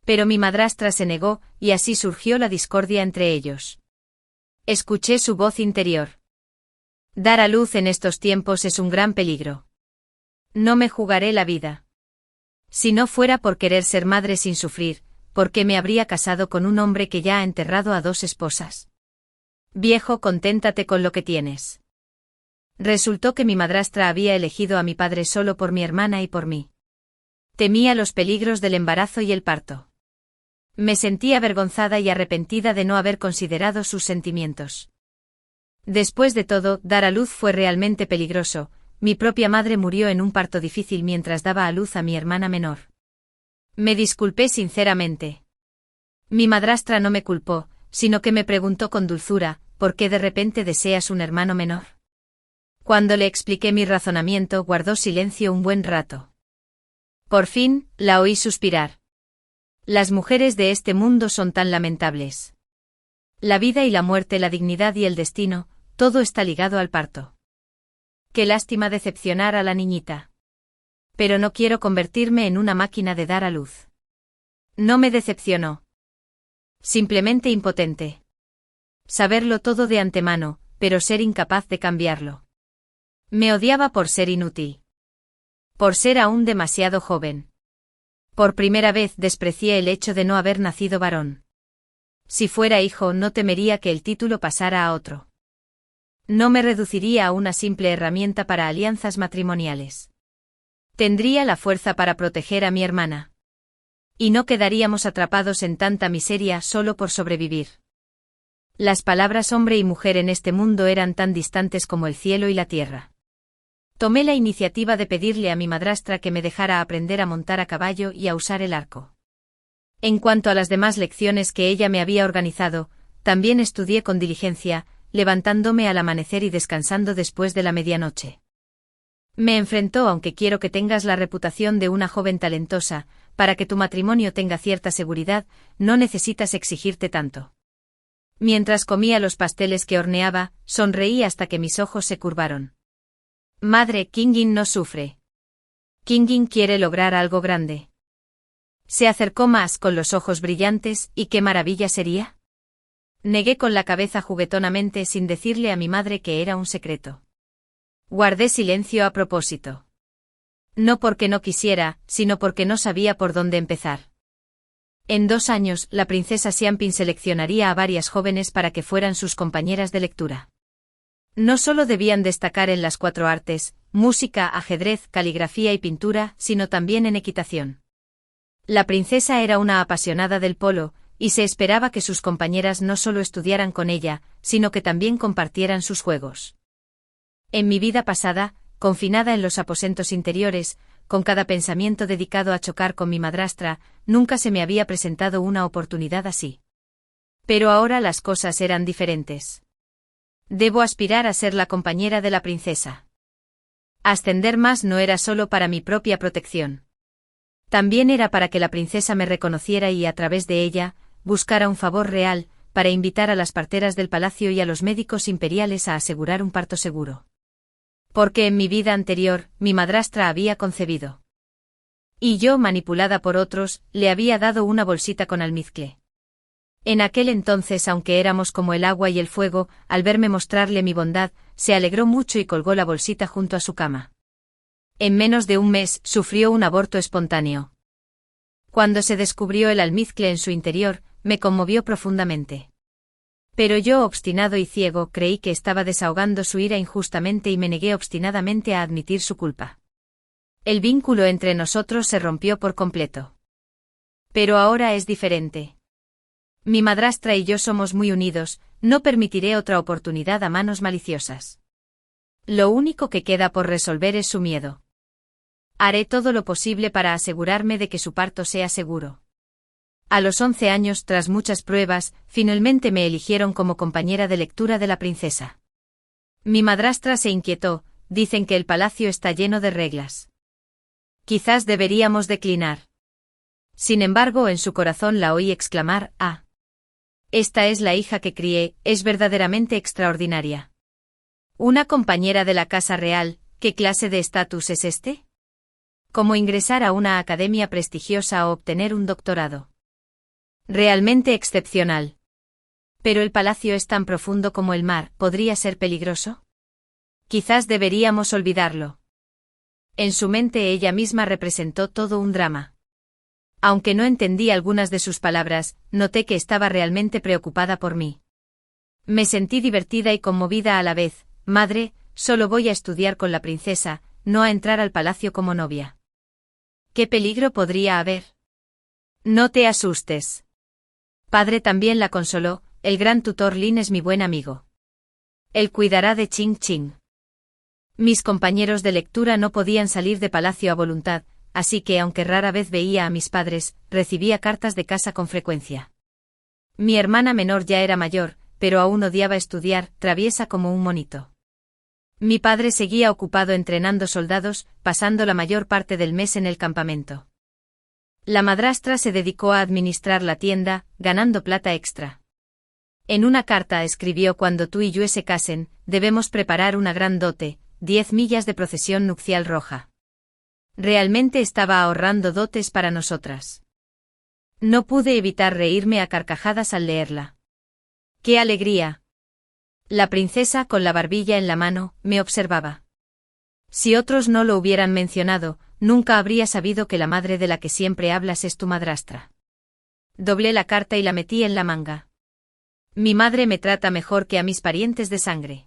Pero mi madrastra se negó, y así surgió la discordia entre ellos. Escuché su voz interior. Dar a luz en estos tiempos es un gran peligro. No me jugaré la vida. Si no fuera por querer ser madre sin sufrir, ¿por qué me habría casado con un hombre que ya ha enterrado a 2 esposas? Viejo, conténtate con lo que tienes. Resultó que mi madrastra había elegido a mi padre solo por mi hermana y por mí. Temía los peligros del embarazo y el parto. Me sentí avergonzada y arrepentida de no haber considerado sus sentimientos. Después de todo, dar a luz fue realmente peligroso. Mi propia madre murió en un parto difícil mientras daba a luz a mi hermana menor. Me disculpé sinceramente. Mi madrastra no me culpó, sino que me preguntó con dulzura, ¿por qué de repente deseas un hermano menor? Cuando le expliqué mi razonamiento, guardó silencio un buen rato. Por fin, la oí suspirar. Las mujeres de este mundo son tan lamentables. La vida y la muerte, la dignidad y el destino, todo está ligado al parto. Qué lástima decepcionar a la niñita. Pero no quiero convertirme en una máquina de dar a luz. No me decepcionó. Simplemente impotente. Saberlo todo de antemano, pero ser incapaz de cambiarlo. Me odiaba por ser inútil. Por ser aún demasiado joven. Por primera vez desprecié el hecho de no haber nacido varón. Si fuera hijo, no temería que el título pasara a otro. No me reduciría a una simple herramienta para alianzas matrimoniales. Tendría la fuerza para proteger a mi hermana. Y no quedaríamos atrapados en tanta miseria solo por sobrevivir. Las palabras hombre y mujer en este mundo eran tan distantes como el cielo y la tierra. Tomé la iniciativa de pedirle a mi madrastra que me dejara aprender a montar a caballo y a usar el arco. En cuanto a las demás lecciones que ella me había organizado, también estudié con diligencia, levantándome al amanecer y descansando después de la medianoche. Me enfrentó, aunque quiero que tengas la reputación de una joven talentosa, para que tu matrimonio tenga cierta seguridad, no necesitas exigirte tanto. Mientras comía los pasteles que horneaba, sonreí hasta que mis ojos se curvaron. Madre, Kingin no sufre. Kingin quiere lograr algo grande. Se acercó más con los ojos brillantes, ¿y qué maravilla sería? Negué con la cabeza juguetonamente sin decirle a mi madre que era un secreto. Guardé silencio a propósito. No porque no quisiera, sino porque no sabía por dónde empezar. En 2 años, la princesa Xianping seleccionaría a varias jóvenes para que fueran sus compañeras de lectura. No solo debían destacar en las 4 artes, música, ajedrez, caligrafía y pintura, sino también en equitación. La princesa era una apasionada del polo, y se esperaba que sus compañeras no solo estudiaran con ella, sino que también compartieran sus juegos. En mi vida pasada, confinada en los aposentos interiores, con cada pensamiento dedicado a chocar con mi madrastra, nunca se me había presentado una oportunidad así. Pero ahora las cosas eran diferentes. Debo aspirar a ser la compañera de la princesa. Ascender más no era solo para mi propia protección. También era para que la princesa me reconociera y, a través de ella, buscara un favor real, para invitar a las parteras del palacio y a los médicos imperiales a asegurar un parto seguro. Porque en mi vida anterior, mi madrastra había concebido. Y yo, manipulada por otros, le había dado una bolsita con almizcle. En aquel entonces, aunque éramos como el agua y el fuego, al verme mostrarle mi bondad, se alegró mucho y colgó la bolsita junto a su cama. En menos de un mes, sufrió un aborto espontáneo. Cuando se descubrió el almizcle en su interior, me conmovió profundamente. Pero yo, obstinado y ciego, creí que estaba desahogando su ira injustamente y me negué obstinadamente a admitir su culpa. El vínculo entre nosotros se rompió por completo. Pero ahora es diferente. Mi madrastra y yo somos muy unidos, no permitiré otra oportunidad a manos maliciosas. Lo único que queda por resolver es su miedo. Haré todo lo posible para asegurarme de que su parto sea seguro. A los 11 años, tras muchas pruebas, finalmente me eligieron como compañera de lectura de la princesa. Mi madrastra se inquietó, dicen que el palacio está lleno de reglas. Quizás deberíamos declinar. Sin embargo, en su corazón la oí exclamar, «Ah. Esta es la hija que crié, es verdaderamente extraordinaria». ¿Una compañera de la casa real? ¿Qué clase de estatus es este? ¿Cómo ingresar a una academia prestigiosa o obtener un doctorado? Realmente excepcional. Pero el palacio es tan profundo como el mar, ¿podría ser peligroso? Quizás deberíamos olvidarlo. En su mente ella misma representó todo un drama. Aunque no entendí algunas de sus palabras, noté que estaba realmente preocupada por mí. Me sentí divertida y conmovida a la vez. Madre, solo voy a estudiar con la princesa, no a entrar al palacio como novia. ¿Qué peligro podría haber? No te asustes. Padre también la consoló, el gran tutor Lin es mi buen amigo. Él cuidará de Ching Ching. Mis compañeros de lectura no podían salir de palacio a voluntad, así que aunque rara vez veía a mis padres, recibía cartas de casa con frecuencia. Mi hermana menor ya era mayor, pero aún odiaba estudiar, traviesa como un monito. Mi padre seguía ocupado entrenando soldados, pasando la mayor parte del mes en el campamento. La madrastra se dedicó a administrar la tienda, ganando plata extra. En una carta escribió: cuando tú y yo se casen, debemos preparar una gran dote, 10 millas de procesión nupcial roja. Realmente estaba ahorrando dotes para nosotras. No pude evitar reírme a carcajadas al leerla. ¡Qué alegría! La princesa, con la barbilla en la mano, me observaba. Si otros no lo hubieran mencionado, nunca habría sabido que la madre de la que siempre hablas es tu madrastra. Doblé la carta y la metí en la manga. Mi madre me trata mejor que a mis parientes de sangre.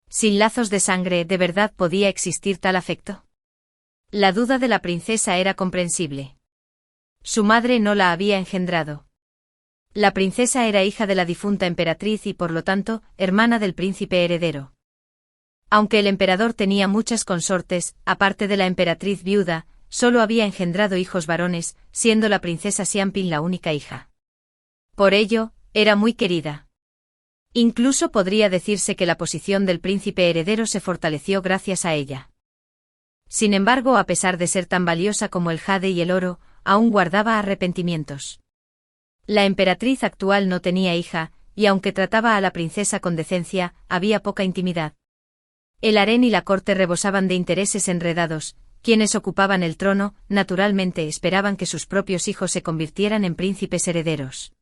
Sin lazos de sangre, ¿de verdad podía existir tal afecto? La duda de la princesa era comprensible. Su madre no la había engendrado. La princesa era hija de la difunta emperatriz y por lo tanto, hermana del príncipe heredero. Aunque el emperador tenía muchas consortes, aparte de la emperatriz viuda, solo había engendrado hijos varones, siendo la princesa Xianping la única hija. Por ello, era muy querida. Incluso podría decirse que la posición del príncipe heredero se fortaleció gracias a ella. Sin embargo, a pesar de ser tan valiosa como el jade y el oro, aún guardaba arrepentimientos. La emperatriz actual no tenía hija, y aunque trataba a la princesa con decencia, había poca intimidad. El harén y la corte rebosaban de intereses enredados. Quienes ocupaban el trono, naturalmente esperaban que sus propios hijos se convirtieran en príncipes herederos.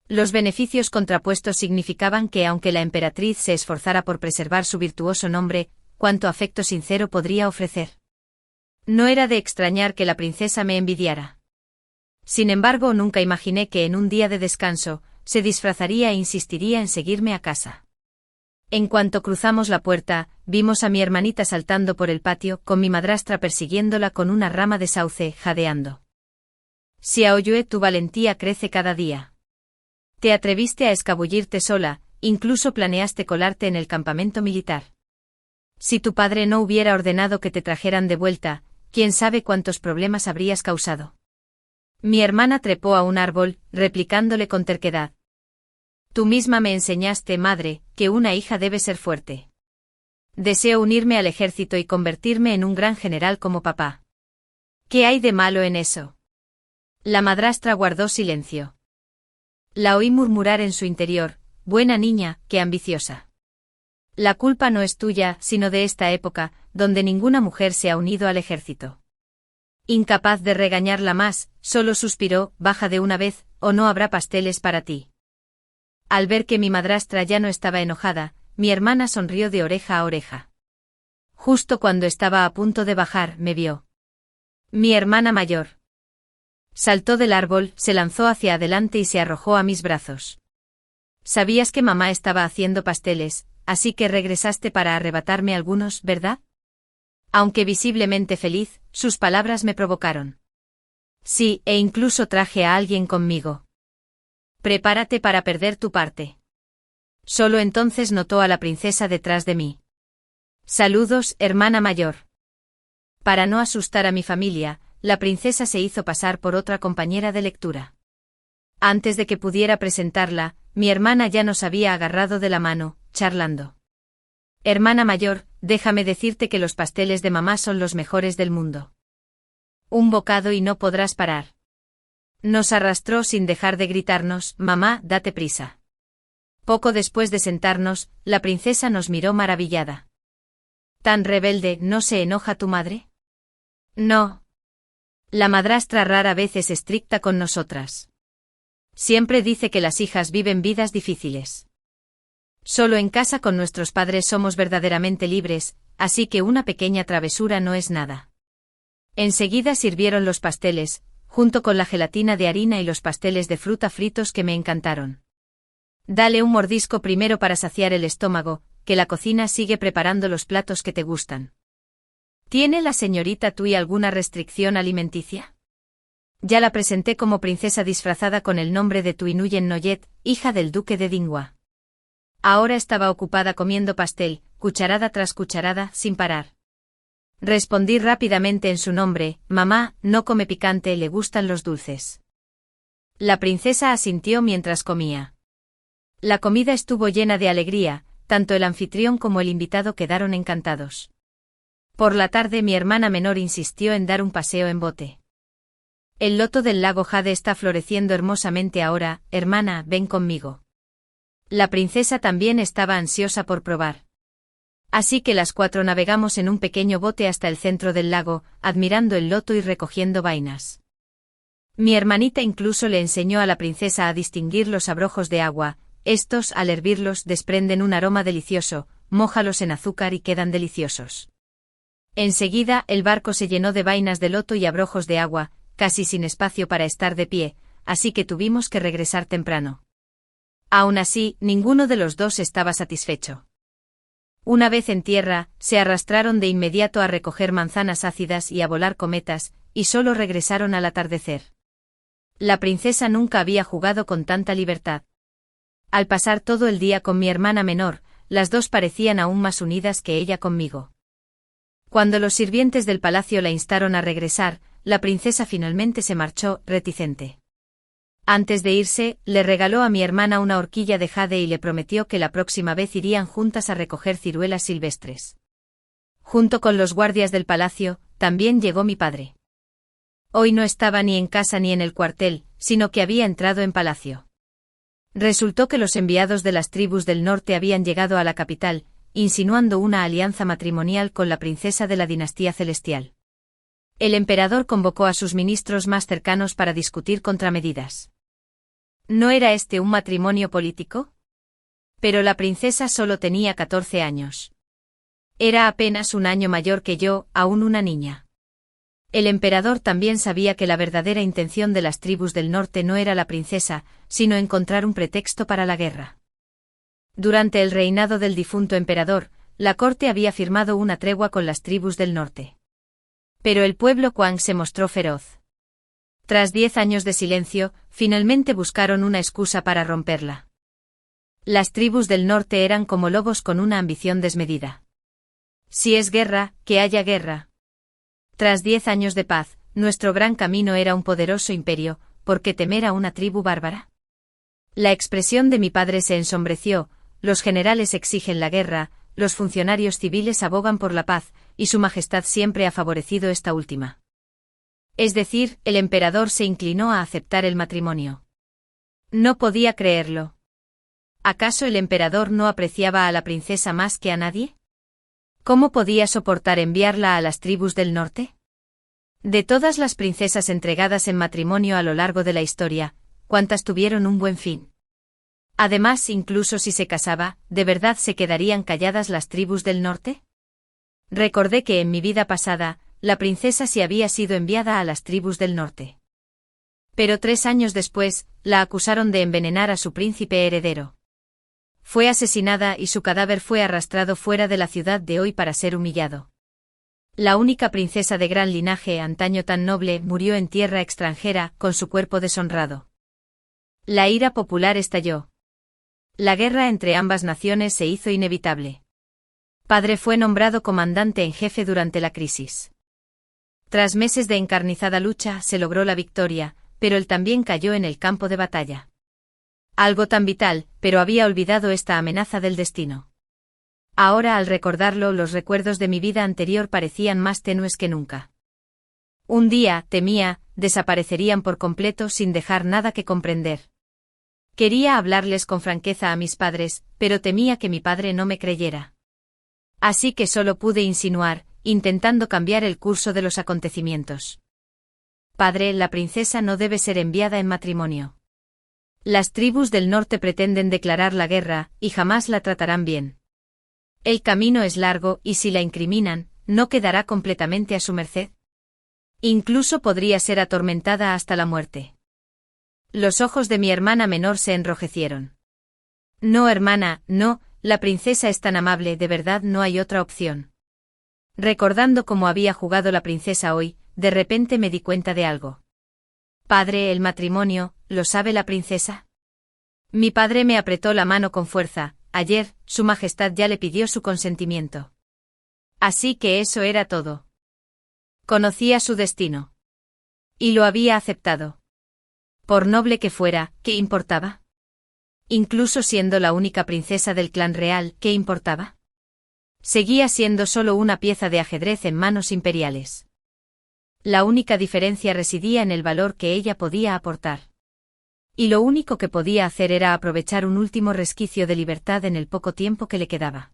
Los beneficios contrapuestos significaban que aunque la emperatriz se esforzara por preservar su virtuoso nombre, cuánto afecto sincero podría ofrecer. No era de extrañar que la princesa me envidiara. Sin embargo, nunca imaginé que en un día de descanso, se disfrazaría e insistiría en seguirme a casa. En cuanto cruzamos la puerta, vimos a mi hermanita saltando por el patio, con mi madrastra persiguiéndola con una rama de sauce, jadeando. Xiaoyue, tu valentía crece cada día. Te atreviste a escabullirte sola, incluso planeaste colarte en el campamento militar. Si tu padre no hubiera ordenado que te trajeran de vuelta, quién sabe cuántos problemas habrías causado. Mi hermana trepó a un árbol, replicándole con terquedad. Tú misma me enseñaste, madre, que una hija debe ser fuerte. Deseo unirme al ejército y convertirme en un gran general como papá. ¿Qué hay de malo en eso? La madrastra guardó silencio. La oí murmurar en su interior: buena niña, qué ambiciosa. La culpa no es tuya, sino de esta época, donde ninguna mujer se ha unido al ejército. Incapaz de regañarla más, solo suspiró: baja de una vez, o no habrá pasteles para ti. Al ver que mi madrastra ya no estaba enojada, mi hermana sonrió de oreja a oreja. Justo cuando estaba a punto de bajar, me vio. Mi hermana mayor. Saltó del árbol, se lanzó hacia adelante y se arrojó a mis brazos. Sabías que mamá estaba haciendo pasteles, así que regresaste para arrebatarme algunos, ¿verdad? Aunque visiblemente feliz, sus palabras me provocaron. Sí, e incluso traje a alguien conmigo. Prepárate para perder tu parte. Solo entonces notó a la princesa detrás de mí. Saludos, hermana mayor. Para no asustar a mi familia, la princesa se hizo pasar por otra compañera de lectura. Antes de que pudiera presentarla, mi hermana ya nos había agarrado de la mano, charlando. Hermana mayor, déjame decirte que los pasteles de mamá son los mejores del mundo. Un bocado y no podrás parar. Nos arrastró sin dejar de gritarnos: mamá, date prisa. Poco después de sentarnos, la princesa nos miró maravillada. ¿Tan rebelde, no se enoja tu madre? No. La madrastra rara vez es estricta con nosotras. Siempre dice que las hijas viven vidas difíciles. Solo en casa con nuestros padres somos verdaderamente libres, así que una pequeña travesura no es nada. Enseguida sirvieron los pasteles, junto con la gelatina de harina y los pasteles de fruta fritos que me encantaron. Dale un mordisco primero para saciar el estómago, que la cocina sigue preparando los platos que te gustan. ¿Tiene la señorita Tui alguna restricción alimenticia? Ya la presenté como princesa disfrazada con el nombre de Tui Nguyen Noyet, hija del duque de Dinghua. Ahora estaba ocupada comiendo pastel, cucharada tras cucharada, sin parar. Respondí rápidamente en su nombre: mamá, no come picante, le gustan los dulces. La princesa asintió mientras comía. La comida estuvo llena de alegría, tanto el anfitrión como el invitado quedaron encantados. Por la tarde mi hermana menor insistió en dar un paseo en bote. El loto del lago Jade está floreciendo hermosamente ahora, hermana, ven conmigo. La princesa también estaba ansiosa por probar. Así que las 4 navegamos en un pequeño bote hasta el centro del lago, admirando el loto y recogiendo vainas. Mi hermanita incluso le enseñó a la princesa a distinguir los abrojos de agua. Estos, al hervirlos, desprenden un aroma delicioso, mójalos en azúcar y quedan deliciosos. Enseguida, el barco se llenó de vainas de loto y abrojos de agua, casi sin espacio para estar de pie, así que tuvimos que regresar temprano. Aún así, ninguno de los dos estaba satisfecho. Una vez en tierra, se arrastraron de inmediato a recoger manzanas ácidas y a volar cometas, y solo regresaron al atardecer. La princesa nunca había jugado con tanta libertad. Al pasar todo el día con mi hermana menor, las dos parecían aún más unidas que ella conmigo. Cuando los sirvientes del palacio la instaron a regresar, la princesa finalmente se marchó, reticente. Antes de irse, le regaló a mi hermana una horquilla de jade y le prometió que la próxima vez irían juntas a recoger ciruelas silvestres. Junto con los guardias del palacio, también llegó mi padre. Hoy no estaba ni en casa ni en el cuartel, sino que había entrado en palacio. Resultó que los enviados de las tribus del norte habían llegado a la capital, insinuando una alianza matrimonial con la princesa de la dinastía celestial. El emperador convocó a sus ministros más cercanos para discutir contramedidas. ¿No era este un matrimonio político? Pero la princesa solo tenía 14 años. Era apenas un año mayor que yo, aún una niña. El emperador también sabía que la verdadera intención de las tribus del norte no era la princesa, sino encontrar un pretexto para la guerra. Durante el reinado del difunto emperador, la corte había firmado una tregua con las tribus del norte. Pero el pueblo Kwang se mostró feroz. Tras 10 años de silencio, finalmente buscaron una excusa para romperla. Las tribus del norte eran como lobos con una ambición desmedida. Si es guerra, que haya guerra. Tras 10 años de paz, nuestro gran camino era un poderoso imperio, ¿por qué temer a una tribu bárbara? La expresión de mi padre se ensombreció: los generales exigen la guerra, los funcionarios civiles abogan por la paz, y su majestad siempre ha favorecido esta última. Es decir, el emperador se inclinó a aceptar el matrimonio. No podía creerlo. ¿Acaso el emperador no apreciaba a la princesa más que a nadie? ¿Cómo podía soportar enviarla a las tribus del norte? De todas las princesas entregadas en matrimonio a lo largo de la historia, ¿cuántas tuvieron un buen fin? Además, incluso si se casaba, ¿de verdad se quedarían calladas las tribus del norte? Recordé que en mi vida pasada, la princesa sí había sido enviada a las tribus del norte. Pero 3 años después, la acusaron de envenenar a su príncipe heredero. Fue asesinada y su cadáver fue arrastrado fuera de la ciudad de Hoi para ser humillado. La única princesa de gran linaje antaño tan noble murió en tierra extranjera, con su cuerpo deshonrado. La ira popular estalló. La guerra entre ambas naciones se hizo inevitable. Padre fue nombrado comandante en jefe durante la crisis. Tras meses de encarnizada lucha, se logró la victoria, pero él también cayó en el campo de batalla. Algo tan vital, pero había olvidado esta amenaza del destino. Ahora, al recordarlo, los recuerdos de mi vida anterior parecían más tenues que nunca. Un día, temía, desaparecerían por completo sin dejar nada que comprender. Quería hablarles con franqueza a mis padres, pero temía que mi padre no me creyera. Así que solo pude insinuar, intentando cambiar el curso de los acontecimientos. Padre, la princesa no debe ser enviada en matrimonio. Las tribus del norte pretenden declarar la guerra, y jamás la tratarán bien. El camino es largo y si la incriminan, no quedará completamente a su merced. Incluso podría ser atormentada hasta la muerte. Los ojos de mi hermana menor se enrojecieron. No, hermana, no, la princesa es tan amable, de verdad no hay otra opción. Recordando cómo había jugado la princesa hoy, de repente me di cuenta de algo. Padre, el matrimonio, ¿lo sabe la princesa? Mi padre me apretó la mano con fuerza. Ayer, Su Majestad ya le pidió su consentimiento. Así que eso era todo. Conocía su destino. Y lo había aceptado. Por noble que fuera, ¿qué importaba? Incluso siendo la única princesa del clan real, ¿qué importaba? Seguía siendo solo una pieza de ajedrez en manos imperiales. La única diferencia residía en el valor que ella podía aportar. Y lo único que podía hacer era aprovechar un último resquicio de libertad en el poco tiempo que le quedaba.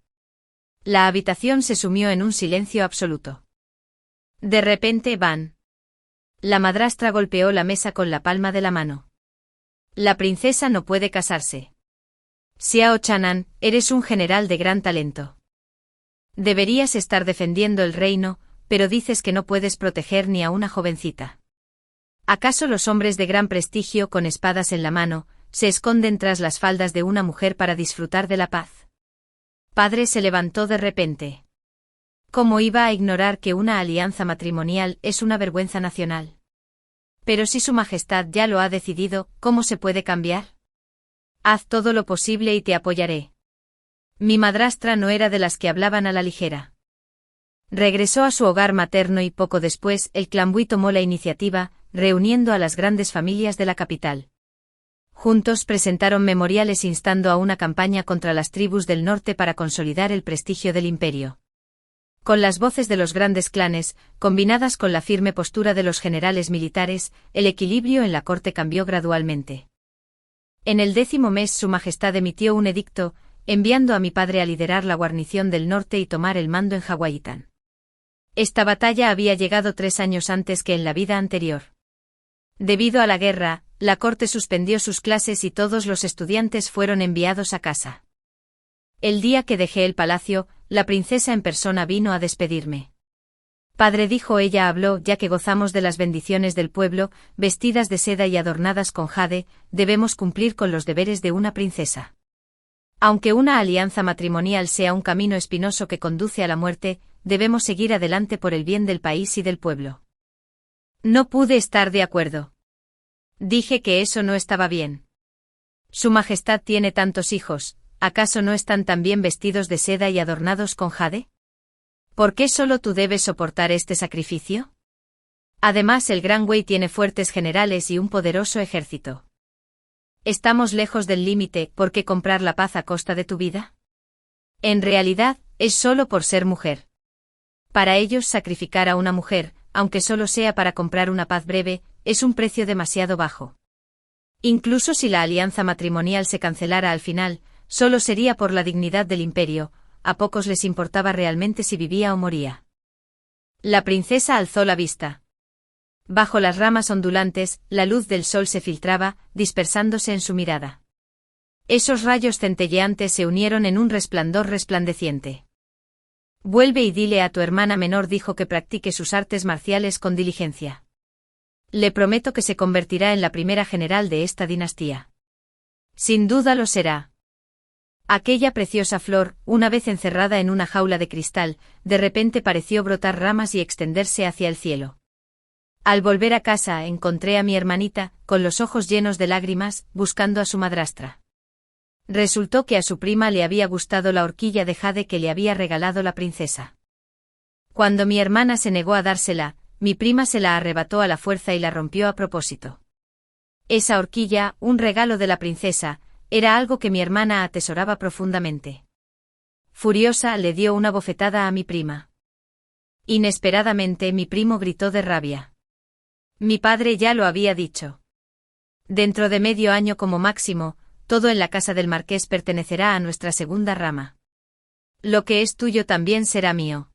La habitación se sumió en un silencio absoluto. De repente, Van. La madrastra golpeó la mesa con la palma de la mano. La princesa no puede casarse. Xiao Chanan, eres un general de gran talento. Deberías estar defendiendo el reino, pero dices que no puedes proteger ni a una jovencita. ¿Acaso los hombres de gran prestigio con espadas en la mano, se esconden tras las faldas de una mujer para disfrutar de la paz? Padre se levantó de repente. ¿Cómo iba a ignorar que una alianza matrimonial es una vergüenza nacional? Pero si Su Majestad ya lo ha decidido, ¿cómo se puede cambiar? Haz todo lo posible y te apoyaré. Mi madrastra no era de las que hablaban a la ligera. Regresó a su hogar materno y poco después el Clanbui tomó la iniciativa, reuniendo a las grandes familias de la capital. Juntos presentaron memoriales instando a una campaña contra las tribus del norte para consolidar el prestigio del imperio. Con las voces de los grandes clanes, combinadas con la firme postura de los generales militares, el equilibrio en la corte cambió gradualmente. En el 10º mes Su Majestad emitió un edicto, enviando a mi padre a liderar la guarnición del norte y tomar el mando en Hawaiitán. Esta batalla había llegado 3 años antes que en la vida anterior. Debido a la guerra, la corte suspendió sus clases y todos los estudiantes fueron enviados a casa. El día que dejé el palacio, la princesa en persona vino a despedirme. Padre, dijo ella, habló, ya que gozamos de las bendiciones del pueblo, vestidas de seda y adornadas con jade, debemos cumplir con los deberes de una princesa. Aunque una alianza matrimonial sea un camino espinoso que conduce a la muerte, debemos seguir adelante por el bien del país y del pueblo. No pude estar de acuerdo. Dije que eso no estaba bien. Su Majestad tiene tantos hijos, ¿acaso no están también vestidos de seda y adornados con jade? ¿Por qué solo tú debes soportar este sacrificio? Además, el Gran Wei tiene fuertes generales y un poderoso ejército. Estamos lejos del límite, ¿por qué comprar la paz a costa de tu vida? En realidad, es solo por ser mujer. Para ellos sacrificar a una mujer, aunque solo sea para comprar una paz breve, es un precio demasiado bajo. Incluso si la alianza matrimonial se cancelara al final, solo sería por la dignidad del imperio, a pocos les importaba realmente si vivía o moría. La princesa alzó la vista. Bajo las ramas ondulantes, la luz del sol se filtraba, dispersándose en su mirada. Esos rayos centelleantes se unieron en un resplandor resplandeciente. Vuelve y dile a tu hermana menor, dijo, que practique sus artes marciales con diligencia. Le prometo que se convertirá en la primera general de esta dinastía. Sin duda lo será. Aquella preciosa flor, una vez encerrada en una jaula de cristal, de repente pareció brotar ramas y extenderse hacia el cielo. Al volver a casa encontré a mi hermanita, con los ojos llenos de lágrimas, buscando a su madrastra. Resultó que a su prima le había gustado la horquilla de jade que le había regalado la princesa. Cuando mi hermana se negó a dársela, mi prima se la arrebató a la fuerza y la rompió a propósito. Esa horquilla, un regalo de la princesa, era algo que mi hermana atesoraba profundamente. Furiosa, le dio una bofetada a mi prima. Inesperadamente mi primo gritó de rabia. Mi padre ya lo había dicho. Dentro de medio año como máximo, todo en la casa del marqués pertenecerá a nuestra segunda rama. Lo que es tuyo también será mío.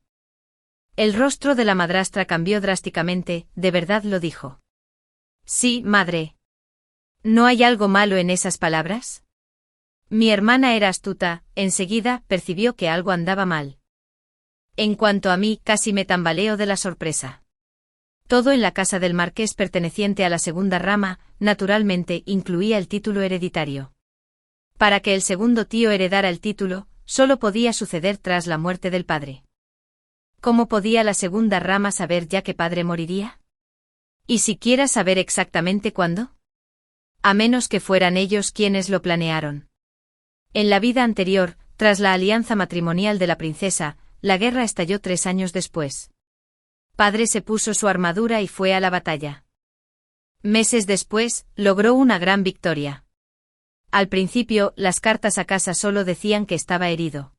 El rostro de la madrastra cambió drásticamente, ¿de verdad lo dijo? Sí, madre. ¿No hay algo malo en esas palabras? Mi hermana era astuta, enseguida percibió que algo andaba mal. En cuanto a mí, casi me tambaleo de la sorpresa. Todo en la casa del marqués perteneciente a la segunda rama, naturalmente, incluía el título hereditario. Para que el segundo tío heredara el título, solo podía suceder tras la muerte del padre. ¿Cómo podía la segunda rama saber ya que padre moriría? ¿Y siquiera saber exactamente cuándo? A menos que fueran ellos quienes lo planearon. En la vida anterior, tras la alianza matrimonial de la princesa, la guerra estalló 3 años después. Padre se puso su armadura y fue a la batalla. Meses después, logró una gran victoria. Al principio, las cartas a casa solo decían que estaba herido.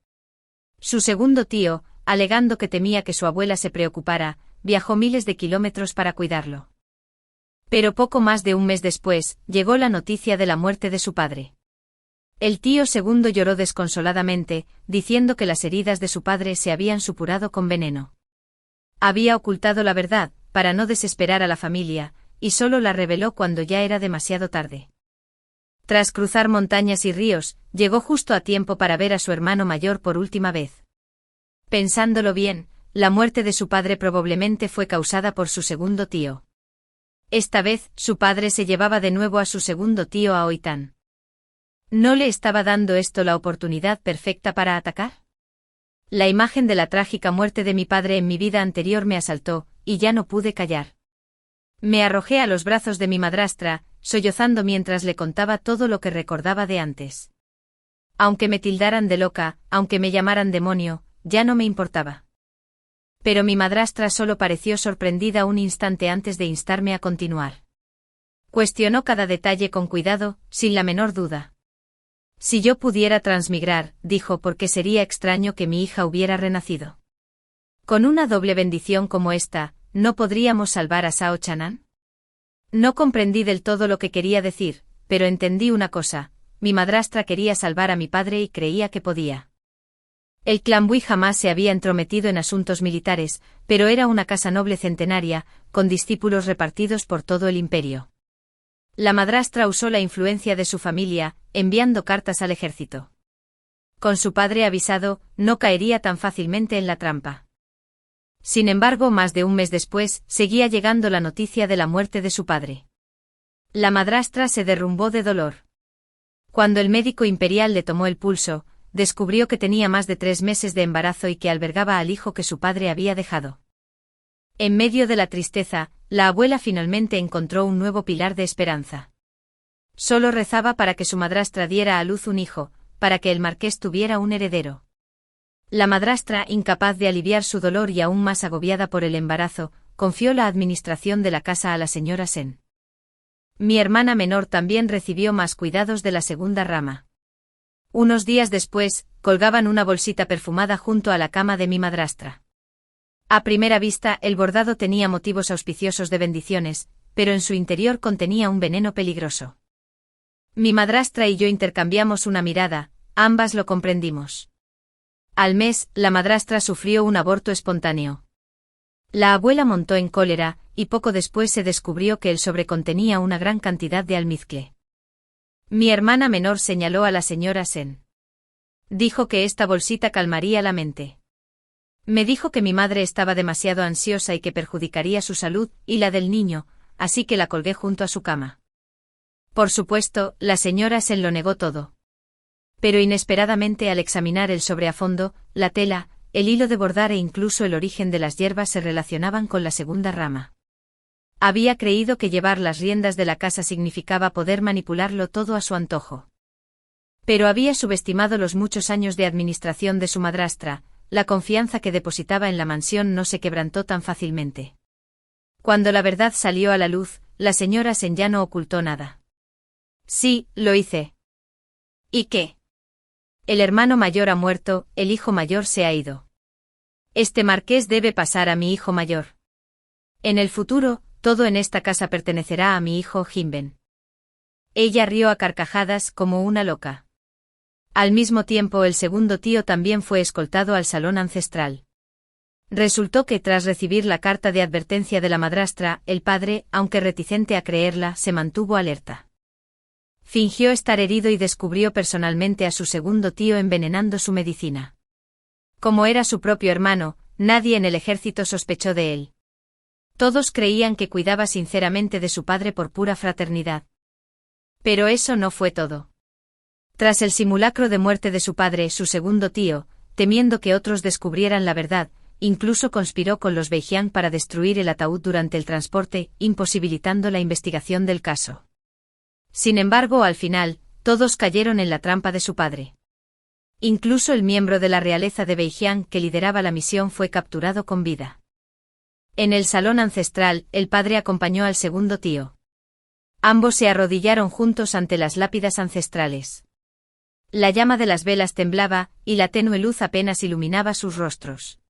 Su segundo tío, alegando que temía que su abuela se preocupara, viajó miles de kilómetros para cuidarlo. Pero poco más de un mes después, llegó la noticia de la muerte de su padre. El tío segundo lloró desconsoladamente, diciendo que las heridas de su padre se habían supurado con veneno. Había ocultado la verdad, para no desesperar a la familia, y solo la reveló cuando ya era demasiado tarde. Tras cruzar montañas y ríos, llegó justo a tiempo para ver a su hermano mayor por última vez. Pensándolo bien, la muerte de su padre probablemente fue causada por su segundo tío. Esta vez, su padre se llevaba de nuevo a su segundo tío a Oitán. ¿No le estaba dando esto la oportunidad perfecta para atacar? La imagen de la trágica muerte de mi padre en mi vida anterior me asaltó, y ya no pude callar. Me arrojé a los brazos de mi madrastra, sollozando mientras le contaba todo lo que recordaba de antes. Aunque me tildaran de loca, aunque me llamaran demonio, ya no me importaba. Pero mi madrastra solo pareció sorprendida un instante antes de instarme a continuar. Cuestionó cada detalle con cuidado, sin la menor duda. Si yo pudiera transmigrar, dijo, porque sería extraño que mi hija hubiera renacido. Con una doble bendición como esta, ¿no podríamos salvar a Sao Chanan? No comprendí del todo lo que quería decir, pero entendí una cosa: mi madrastra quería salvar a mi padre y creía que podía. El clan Bui jamás se había entrometido en asuntos militares, pero era una casa noble centenaria, con discípulos repartidos por todo el imperio. La madrastra usó la influencia de su familia, enviando cartas al ejército. Con su padre avisado, no caería tan fácilmente en la trampa. Sin embargo, más de un mes después, seguía llegando la noticia de la muerte de su padre. La madrastra se derrumbó de dolor. Cuando el médico imperial le tomó el pulso, descubrió que tenía más de 3 meses de embarazo y que albergaba al hijo que su padre había dejado. En medio de la tristeza, la abuela finalmente encontró un nuevo pilar de esperanza. Solo rezaba para que su madrastra diera a luz un hijo, para que el marqués tuviera un heredero. La madrastra, incapaz de aliviar su dolor y aún más agobiada por el embarazo, confió la administración de la casa a la señora Sen. Mi hermana menor también recibió más cuidados de la segunda rama. Unos días después, colgaban una bolsita perfumada junto a la cama de mi madrastra. A primera vista, el bordado tenía motivos auspiciosos de bendiciones, pero en su interior contenía un veneno peligroso. Mi madrastra y yo intercambiamos una mirada, ambas lo comprendimos. Al mes, la madrastra sufrió un aborto espontáneo. La abuela montó en cólera, y poco después se descubrió que el sobre contenía una gran cantidad de almizcle. Mi hermana menor señaló a la señora Sen. Dijo que esta bolsita calmaría la mente. Me dijo que mi madre estaba demasiado ansiosa y que perjudicaría su salud y la del niño, así que la colgué junto a su cama. Por supuesto, la señora Sen lo negó todo. Pero inesperadamente, al examinar el sobre a fondo, la tela, el hilo de bordar e incluso el origen de las hierbas se relacionaban con la segunda rama. Había creído que llevar las riendas de la casa significaba poder manipularlo todo a su antojo. Pero había subestimado los muchos años de administración de su madrastra. La confianza que depositaba en la mansión no se quebrantó tan fácilmente. Cuando la verdad salió a la luz, la señora Sen ya no ocultó nada. Sí, lo hice. ¿Y qué? El hermano mayor ha muerto, el hijo mayor se ha ido. Este marqués debe pasar a mi hijo mayor. En el futuro, todo en esta casa pertenecerá a mi hijo Jinben. Ella rió a carcajadas como una loca. Al mismo tiempo, el segundo tío también fue escoltado al salón ancestral. Resultó que tras recibir la carta de advertencia de la madrastra, el padre, aunque reticente a creerla, se mantuvo alerta. Fingió estar herido y descubrió personalmente a su segundo tío envenenando su medicina. Como era su propio hermano, nadie en el ejército sospechó de él. Todos creían que cuidaba sinceramente de su padre por pura fraternidad. Pero eso no fue todo. Tras el simulacro de muerte de su padre, su segundo tío, temiendo que otros descubrieran la verdad, incluso conspiró con los Beijiang para destruir el ataúd durante el transporte, imposibilitando la investigación del caso. Sin embargo, al final, todos cayeron en la trampa de su padre. Incluso el miembro de la realeza de Beijiang que lideraba la misión fue capturado con vida. En el salón ancestral, el padre acompañó al segundo tío. Ambos se arrodillaron juntos ante las lápidas ancestrales. La llama de las velas temblaba, y la tenue luz apenas iluminaba sus rostros.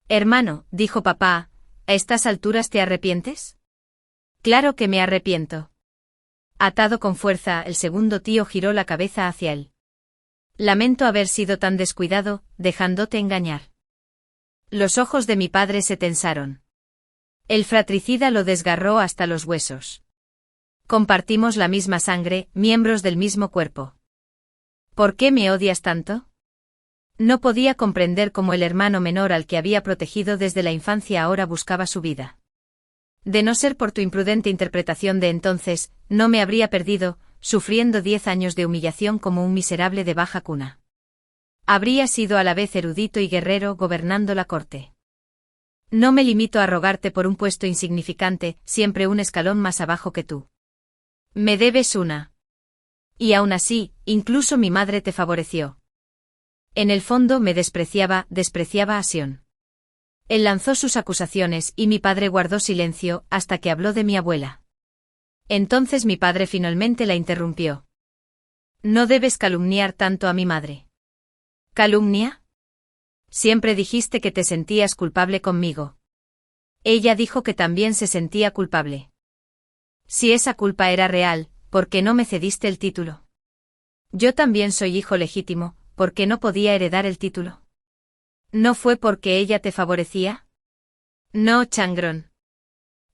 «Hermano», dijo papá, «¿a estas alturas te arrepientes?» «Claro que me arrepiento». Atado con fuerza, el segundo tío giró la cabeza hacia él. «Lamento haber sido tan descuidado, dejándote engañar». Los ojos de mi padre se tensaron. El fratricida lo desgarró hasta los huesos. Compartimos la misma sangre, miembros del mismo cuerpo. ¿Por qué me odias tanto? No podía comprender cómo el hermano menor al que había protegido desde la infancia ahora buscaba su vida. De no ser por tu imprudente interpretación de entonces, no me habría perdido, sufriendo 10 años de humillación como un miserable de baja cuna. Habría sido a la vez erudito y guerrero gobernando la corte. No me limito a rogarte por un puesto insignificante, siempre un escalón más abajo que tú. Me debes una. Y aún así, incluso mi madre te favoreció. En el fondo me despreciaba a Sion. Él lanzó sus acusaciones y mi padre guardó silencio hasta que habló de mi abuela. Entonces mi padre finalmente la interrumpió. No debes calumniar tanto a mi madre. ¿Calumnia? Siempre dijiste que te sentías culpable conmigo. Ella dijo que también se sentía culpable. Si esa culpa era real, ¿por qué no me cediste el título? Yo también soy hijo legítimo, ¿por qué no podía heredar el título? ¿No fue porque ella te favorecía? No, Changrón.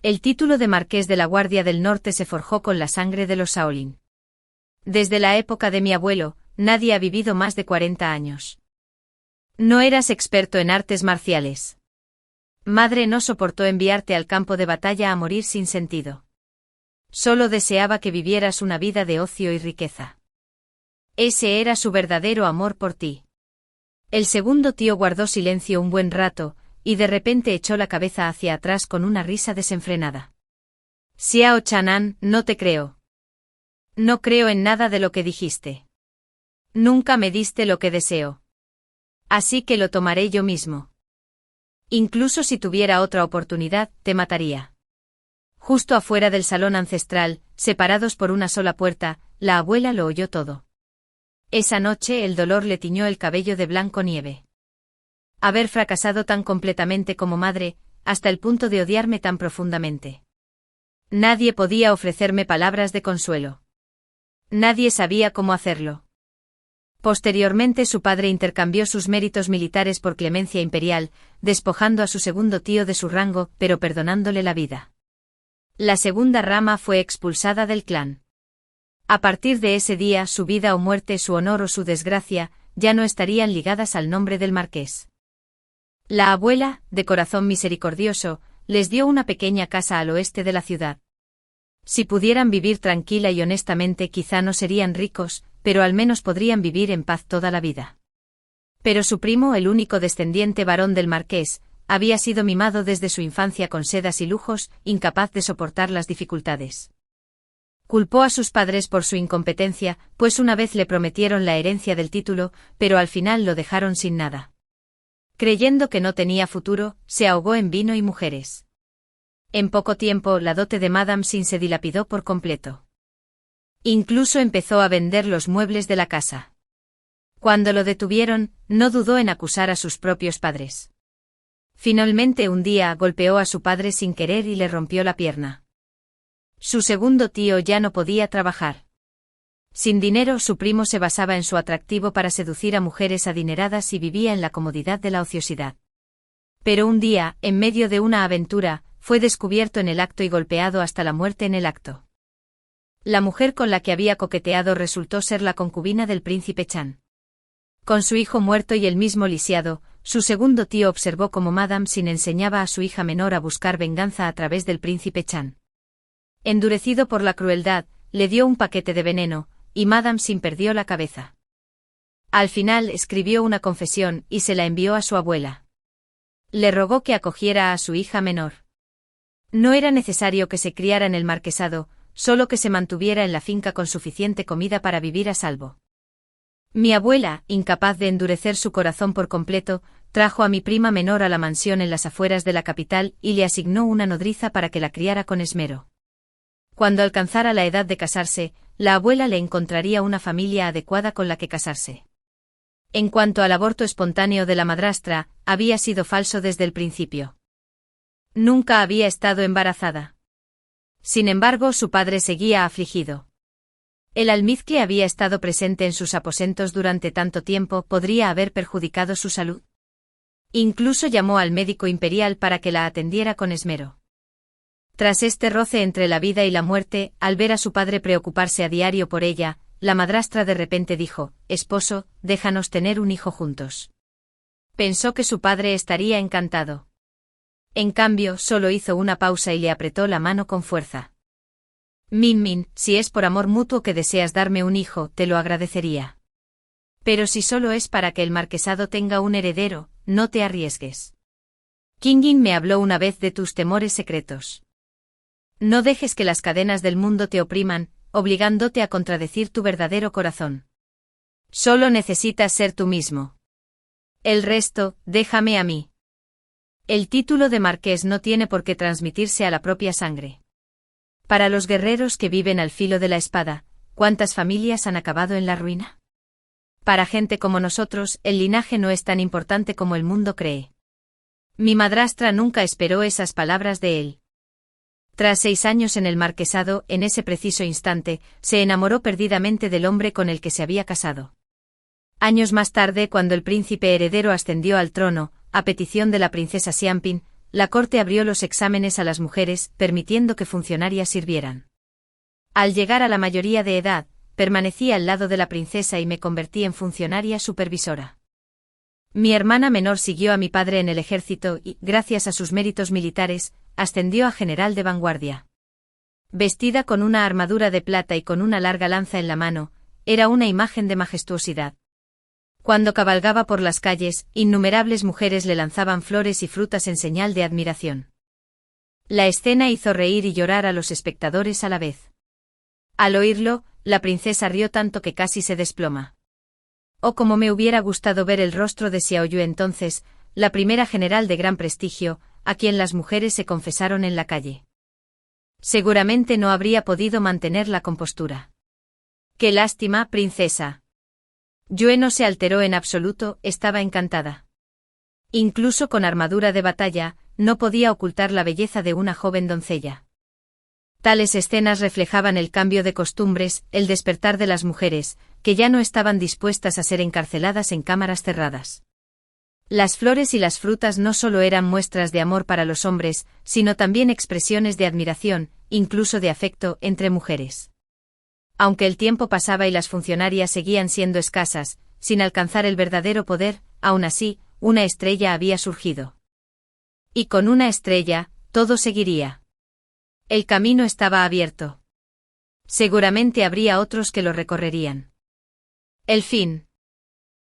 El título de Marqués de la Guardia del Norte se forjó con la sangre de los Shaolin. Desde la época de mi abuelo, nadie ha vivido más de 40 años. No eras experto en artes marciales. Madre no soportó enviarte al campo de batalla a morir sin sentido. Solo deseaba que vivieras una vida de ocio y riqueza. Ese era su verdadero amor por ti. El segundo tío guardó silencio un buen rato, y de repente echó la cabeza hacia atrás con una risa desenfrenada. Xiao Chanan, no te creo. No creo en nada de lo que dijiste. Nunca me diste lo que deseo. Así que lo tomaré yo mismo. Incluso si tuviera otra oportunidad, te mataría. Justo afuera del salón ancestral, separados por una sola puerta, la abuela lo oyó todo. Esa noche el dolor le tiñó el cabello de blanco nieve. Haber fracasado tan completamente como madre, hasta el punto de odiarme tan profundamente. Nadie podía ofrecerme palabras de consuelo. Nadie sabía cómo hacerlo. Posteriormente su padre intercambió sus méritos militares por clemencia imperial, despojando a su segundo tío de su rango, pero perdonándole la vida. La segunda rama fue expulsada del clan. A partir de ese día su vida o muerte, su honor o su desgracia, ya no estarían ligadas al nombre del marqués. La abuela, de corazón misericordioso, les dio una pequeña casa al oeste de la ciudad. Si pudieran vivir tranquila y honestamente, quizá no serían ricos, pero al menos podrían vivir en paz toda la vida. Pero su primo, el único descendiente varón del marqués, había sido mimado desde su infancia con sedas y lujos, incapaz de soportar las dificultades. Culpó a sus padres por su incompetencia, pues una vez le prometieron la herencia del título, pero al final lo dejaron sin nada. Creyendo que no tenía futuro, se ahogó en vino y mujeres. En poco tiempo, la dote de Madame Sin se dilapidó por completo. Incluso empezó a vender los muebles de la casa. Cuando lo detuvieron, no dudó en acusar a sus propios padres. Finalmente un día golpeó a su padre sin querer y le rompió la pierna. Su segundo tío ya no podía trabajar. Sin dinero, su primo se basaba en su atractivo para seducir a mujeres adineradas y vivía en la comodidad de la ociosidad. Pero un día, en medio de una aventura, fue descubierto en el acto y golpeado hasta la muerte en el acto. La mujer con la que había coqueteado resultó ser la concubina del príncipe Chan. Con su hijo muerto y el mismo lisiado, su segundo tío observó cómo Madame Sin enseñaba a su hija menor a buscar venganza a través del príncipe Chan. Endurecido por la crueldad, le dio un paquete de veneno, y Madame Sin perdió la cabeza. Al final escribió una confesión y se la envió a su abuela. Le rogó que acogiera a su hija menor. No era necesario que se criara en el marquesado, solo que se mantuviera en la finca con suficiente comida para vivir a salvo. Mi abuela, incapaz de endurecer su corazón por completo, trajo a mi prima menor a la mansión en las afueras de la capital y le asignó una nodriza para que la criara con esmero. Cuando alcanzara la edad de casarse, la abuela le encontraría una familia adecuada con la que casarse. En cuanto al aborto espontáneo de la madrastra, había sido falso desde el principio. Nunca había estado embarazada. Sin embargo, su padre seguía afligido. El almizcle había estado presente en sus aposentos durante tanto tiempo, podría haber perjudicado su salud. Incluso llamó al médico imperial para que la atendiera con esmero. Tras este roce entre la vida y la muerte, al ver a su padre preocuparse a diario por ella, la madrastra de repente dijo: «Esposo, déjanos tener un hijo juntos». Pensó que su padre estaría encantado. En cambio, solo hizo una pausa y le apretó la mano con fuerza. «Min Min, si es por amor mutuo que deseas darme un hijo, te lo agradecería. Pero si solo es para que el marquesado tenga un heredero, no te arriesgues. Qingyin me habló una vez de tus temores secretos. No dejes que las cadenas del mundo te opriman, obligándote a contradecir tu verdadero corazón. Solo necesitas ser tú mismo. El resto, déjame a mí». El título de marqués no tiene por qué transmitirse a la propia sangre. Para los guerreros que viven al filo de la espada, ¿cuántas familias han acabado en la ruina? Para gente como nosotros, el linaje no es tan importante como el mundo cree. Mi madrastra nunca esperó esas palabras de él. Tras 6 años en el marquesado, en ese preciso instante, se enamoró perdidamente del hombre con el que se había casado. Años más tarde, cuando el príncipe heredero ascendió al trono, a petición de la princesa Xianping, la corte abrió los exámenes a las mujeres, permitiendo que funcionarias sirvieran. Al llegar a la mayoría de edad, permanecí al lado de la princesa y me convertí en funcionaria supervisora. Mi hermana menor siguió a mi padre en el ejército y, gracias a sus méritos militares, ascendió a general de vanguardia. Vestida con una armadura de plata y con una larga lanza en la mano, era una imagen de majestuosidad. Cuando cabalgaba por las calles, innumerables mujeres le lanzaban flores y frutas en señal de admiración. La escena hizo reír y llorar a los espectadores a la vez. Al oírlo, la princesa rió tanto que casi se desploma. Oh, cómo me hubiera gustado ver el rostro de Xiaoyu entonces, la primera general de gran prestigio, a quien las mujeres se confesaron en la calle. Seguramente no habría podido mantener la compostura. «Qué lástima, princesa». Yue no se alteró en absoluto, estaba encantada. Incluso con armadura de batalla, no podía ocultar la belleza de una joven doncella. Tales escenas reflejaban el cambio de costumbres, el despertar de las mujeres, que ya no estaban dispuestas a ser encarceladas en cámaras cerradas. Las flores y las frutas no solo eran muestras de amor para los hombres, sino también expresiones de admiración, incluso de afecto, entre mujeres. Aunque el tiempo pasaba y las funcionarias seguían siendo escasas, sin alcanzar el verdadero poder, aún así, una estrella había surgido. Y con una estrella, todo seguiría. El camino estaba abierto. Seguramente habría otros que lo recorrerían. El fin.